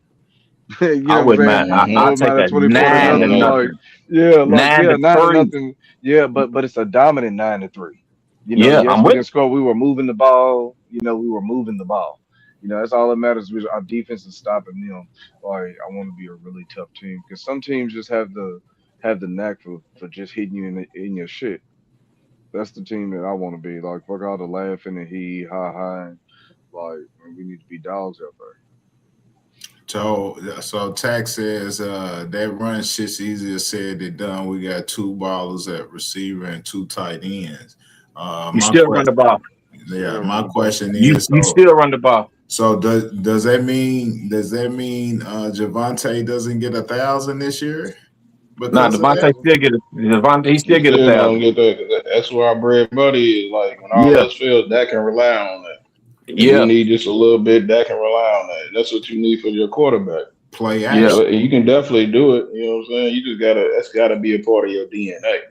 I wouldn't mind. I'll take that 9-0. Like 9-0. Yeah, but it's a dominant 9-3. I'm we didn't score. We were moving the ball. That's all that matters. Our defense is stopping them. Like I want to be a really tough team because some teams just have the knack for just hitting you in your shit. That's the team that I want to be. Like fuck all the laughing and ha. Like we need to be dogs out there. So Tack says that run shit's easier said than done. We got 2 ballers at receiver and 2 tight ends. You still run the ball. Yeah, my question is you still run the ball. So does that mean Javonte doesn't get 1,000 this year? Nah, Devontae still get he still get 1,000. That's where our bread and butter is. Like when all else fails, Dak can rely on that. You need just a little bit. Dak can rely on that. That's what you need for your quarterback. Play action. Yeah, you can definitely do it. You know what I'm saying? You just that's gotta be a part of your DNA.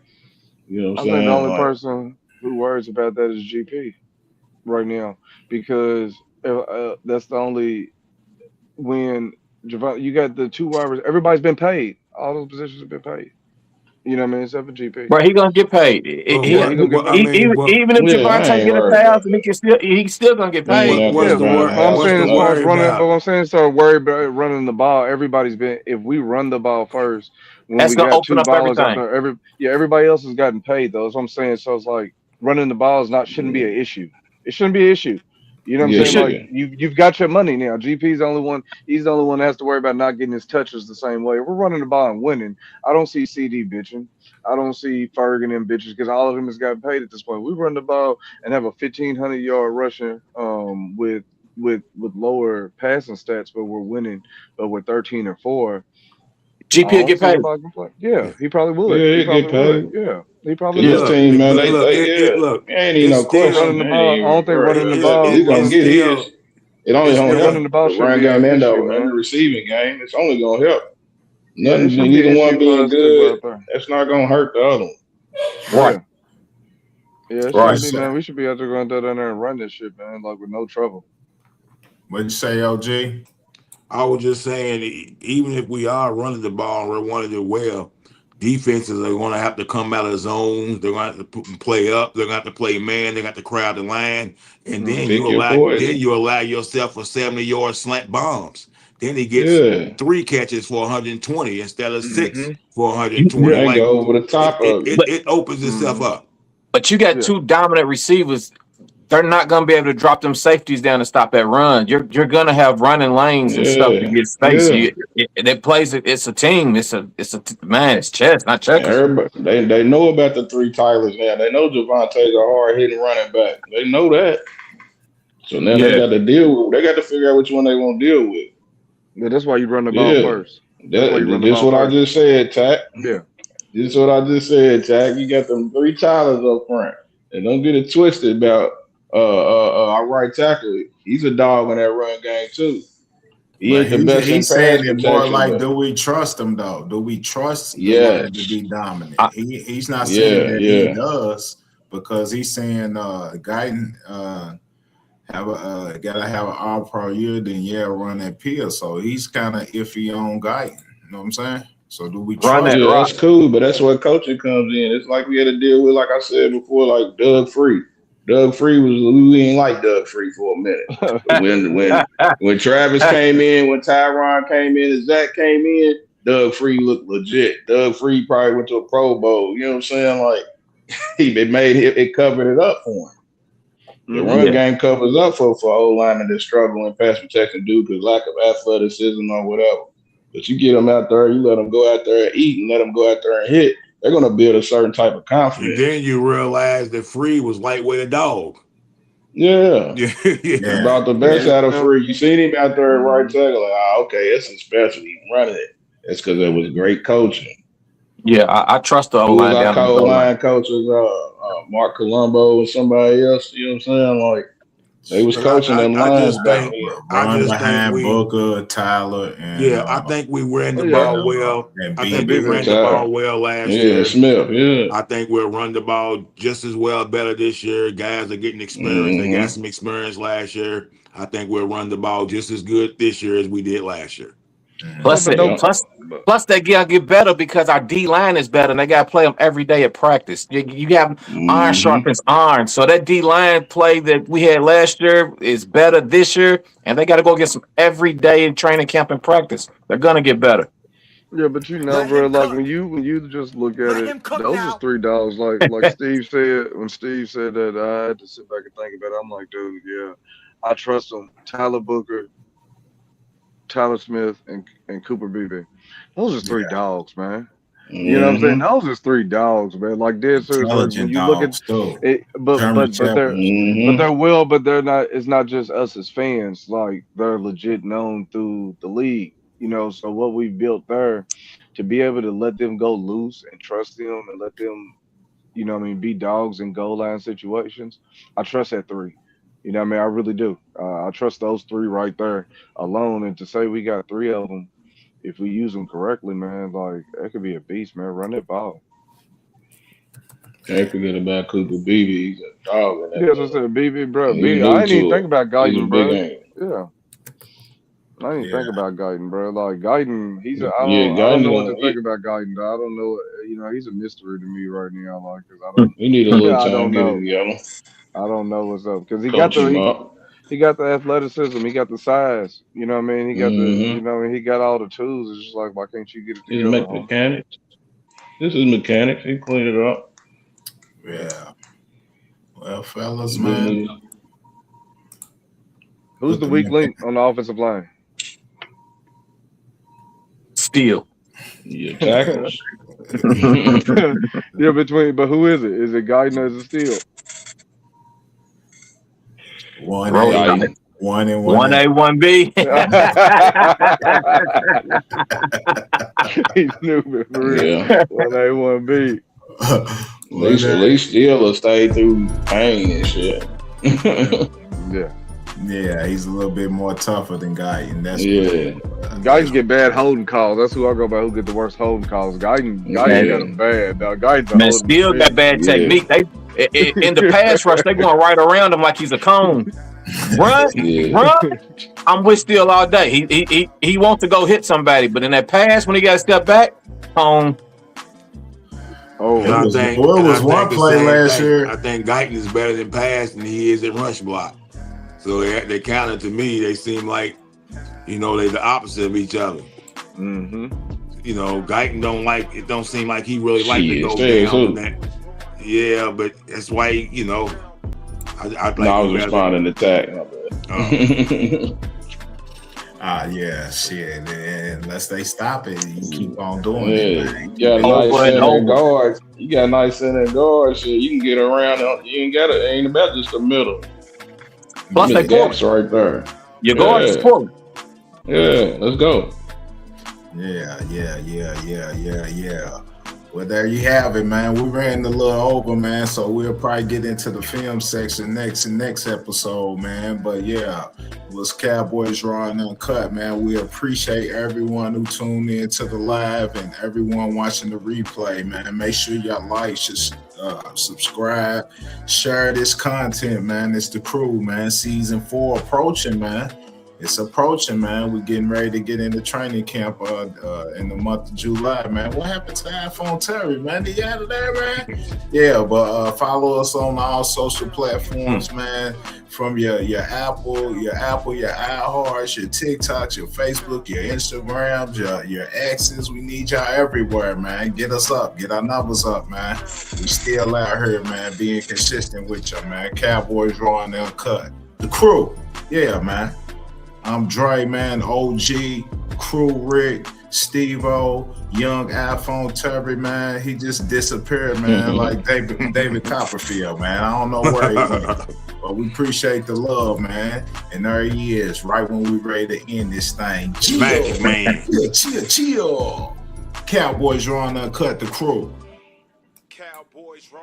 You know what I'm saying? I think the only person who worries about that is GP right now because that's the only when Javon, you got the 2 wide receivers. Everybody's been paid. All those positions have been paid. You know what I mean? Except for GP. Bro, he gonna get paid. Even if Javonte get 1,000, he's still gonna get paid. I'm saying start worried about running the ball. Everybody's been. If we run the ball first, when that's we got 2 balls out there, everybody else has gotten paid though. That's what I'm saying. So it's like running the ball shouldn't be an issue. It shouldn't be an issue. You know what I'm saying? Like you've got your money now. GP's the only one. He's the only one that has to worry about not getting his touches the same way. We're running the ball and winning. I don't see CD bitching. I don't see Ferguson and bitches because all of them has got paid at this point. We run the ball and have a 1,500-yard rushing with lower passing stats, but we're winning. But we're 13-4. GP will get paid. Yeah, he probably would. Yeah, he get paid. Yeah, he probably would. This team, man, look, ain't even no question. Running the ball. I don't think running the ball. He's gonna get his. It only gonna help. Running the ball run game and the receiving game. It's only gonna help. Nothing. Neither one being good. That's not gonna hurt the other one. Right. Yeah, man. We should be out there going down there and run this shit, man, like with no trouble. What'd you say, LG? I was just saying, even if we are running the ball and we're running it well, defenses are going to have to come out of zones. They're going to have to play up. They're going to have to play man. They got to crowd the line, and then you allow yourself a 70-yard slant bombs. Then he gets 3 catches for 120 instead of 6 for 120. Go over the top of it. It opens itself up. But you got 2 dominant receivers. They're not going to be able to drop them safeties down and stop that run. You're going to have running lanes and stuff to get space. It's a team. It's chess, not checkers. They know about the 3 Tylers now. They know Javonte's a hard hitting running back. They know that. So now they got to deal with. They got to figure out which one they want to deal with. Yeah, that's why you run the ball first. This what I just said, Tack. Yeah. This is what I just said, Tack. You got them 3 Tylers up front, and don't get it twisted about. Our right tackle, he's a dog in that run game too. He ain't the best in he's pass saying it more protection. like, do we trust him though? Do we trust the Yes. line to be dominant? He's not Yeah, saying that yeah. he does, because he's saying Guyton gotta have an all-pro year, then run that pill. So he's kind of iffy on Guyton. You know what I'm saying? So do we Run trust? that Yeah, rock. that's cool, but that's where coaching comes in. It's like we had to deal with, like I said before, like Doug Free. Doug Free we ain't like Doug Free for a minute. When Travis came in, when Tyron came in, and Zach came in, Doug Free looked legit. Doug Free probably went to a Pro Bowl. You know what I'm saying? Like it covered it up for him. The run game covers up for old linemen that struggle in pass protection due to lack of athleticism or whatever. But you get them out there, you let them go out there and eat, and let them go out there and hit. They're going to build a certain type of confidence. And then you realize that Free was lightweight a dog. Yeah. About the best out of Free. You seen him out there at right tackle, like, okay, that's his specialty, running it. That's because it was great coaching. Yeah, I trust the O-line down the O-line coaches, Mark Colombo and somebody else, you know what I'm saying? Like, they was coaching them lines back then. I just think Booker, Tyler, and I think we ran the ball well. I think we ran the ball well last year. Smith, I think we'll run the ball just as well, better this year. Guys are getting experience. They got some experience last year. I think we'll run the ball just as good this year as we did last year. Plus they gotta get better because our D line is better, and they gotta play them every day at practice. You have iron sharpens iron, so that D line play that we had last year is better this year, and they gotta go get some every day in training camp and practice. They're gonna get better. Yeah, but bro, like when you just look at it, those is three dogs. Like Steve said, when Steve said that, I had to sit back and think about it. I'm like, dude, I trust them. Tyler Booker, Tyler Smith, and Cooper Beebe. Those are three dogs, man. You know what I'm saying? Those are three dogs, man. Like dead serious. Like, when you look at it, but they're not. It's not just us as fans. Like they're legit known through the league. You know, so what we built there, to be able to let them go loose and trust them and let them, be dogs in goal line situations. I trust that three. You know what I mean? I really do. I trust those three right there alone. And to say we got three of them, if we use them correctly, man, like that could be a beast, man. Run that ball. Can't forget about Cooper Beebe. He's a dog. Yes, I said Beebe, bro. I didn't even think about Guyton, bro. Yeah. I didn't think about Guyton, bro. Like Guyton, I don't know what to think about Guyton. I don't know. He's a mystery to me right now. Like, cause I don't. We need a little time to get it together. I don't know what's up because he got the athleticism, he got the size. You know what I mean? He got he got all the tools. It's just like, why can't you get it together? Mechanics. This is mechanics. He cleaned it up. Yeah. Well, fellas, man. Who's the weak link on the offensive line? Steele. Yeah, tackles. But who is it? Is it Guyton or is it Steele? One and one. 1A, 1B. He's stupid for real. Yeah. 1A, 1B. At least Steele will stay through pain and shit. Yeah, he's a little bit more tougher than Guyton. That's Guys get bad holding calls. That's who I go by. Who get the worst holding calls? Guyton got them bad. Now Guyton still got bad technique. They in the pass rush, they going right around him like he's a cone. Run. I'm with Steele all day. He wants to go hit somebody, but in that pass when he got to step back, cone. I think one play last year. I think Guyton is better than pass than he is at rush block. So they counted to me. They seem like, they're the opposite of each other. Mm-hmm. Guyton don't seem like he really like to go down on that. Yeah, but that's why I was responding to attack. Shit. Unless they stop it, you keep on doing it. Man. You got a nice center guard. Shit, you can get around. You ain't about just the middle. Plus they gaps right there. Your guard is pulling. Yeah, let's go. Yeah. Well, there you have it, man. We ran a little over, man, so we'll probably get into the film section next episode, man. But yeah, it was Cowboys Raw and Uncut, man. We appreciate everyone who tuned in to the live and everyone watching the replay, man. Make sure y'all like, subscribe, share this content, man. It's the crew, man. Season 4 approaching, man. It's approaching, man. We're getting ready to get into training camp in the month of July, man. What happened to iPhone Terry, man? Did you out of there, man? Yeah, but follow us on all social platforms, man. From your Apple, your iHearts, your TikToks, your Facebook, your Instagrams, your X's. We need y'all everywhere, man. Get us up. Get our numbers up, man. We still out here, man, being consistent with you, man. Cowboys Raw and Uncut. The crew. Yeah, man. I'm Dre, man, OG, Crew Rick, Steve-O, young iPhone Terry, man. He just disappeared, man, like David Copperfield, man. I don't know where he went. But we appreciate the love, man. And there he is, right when we ready to end this thing. Chill, man. Chill. Cowboys Raw and Uncut, the crew. Cowboys Raw.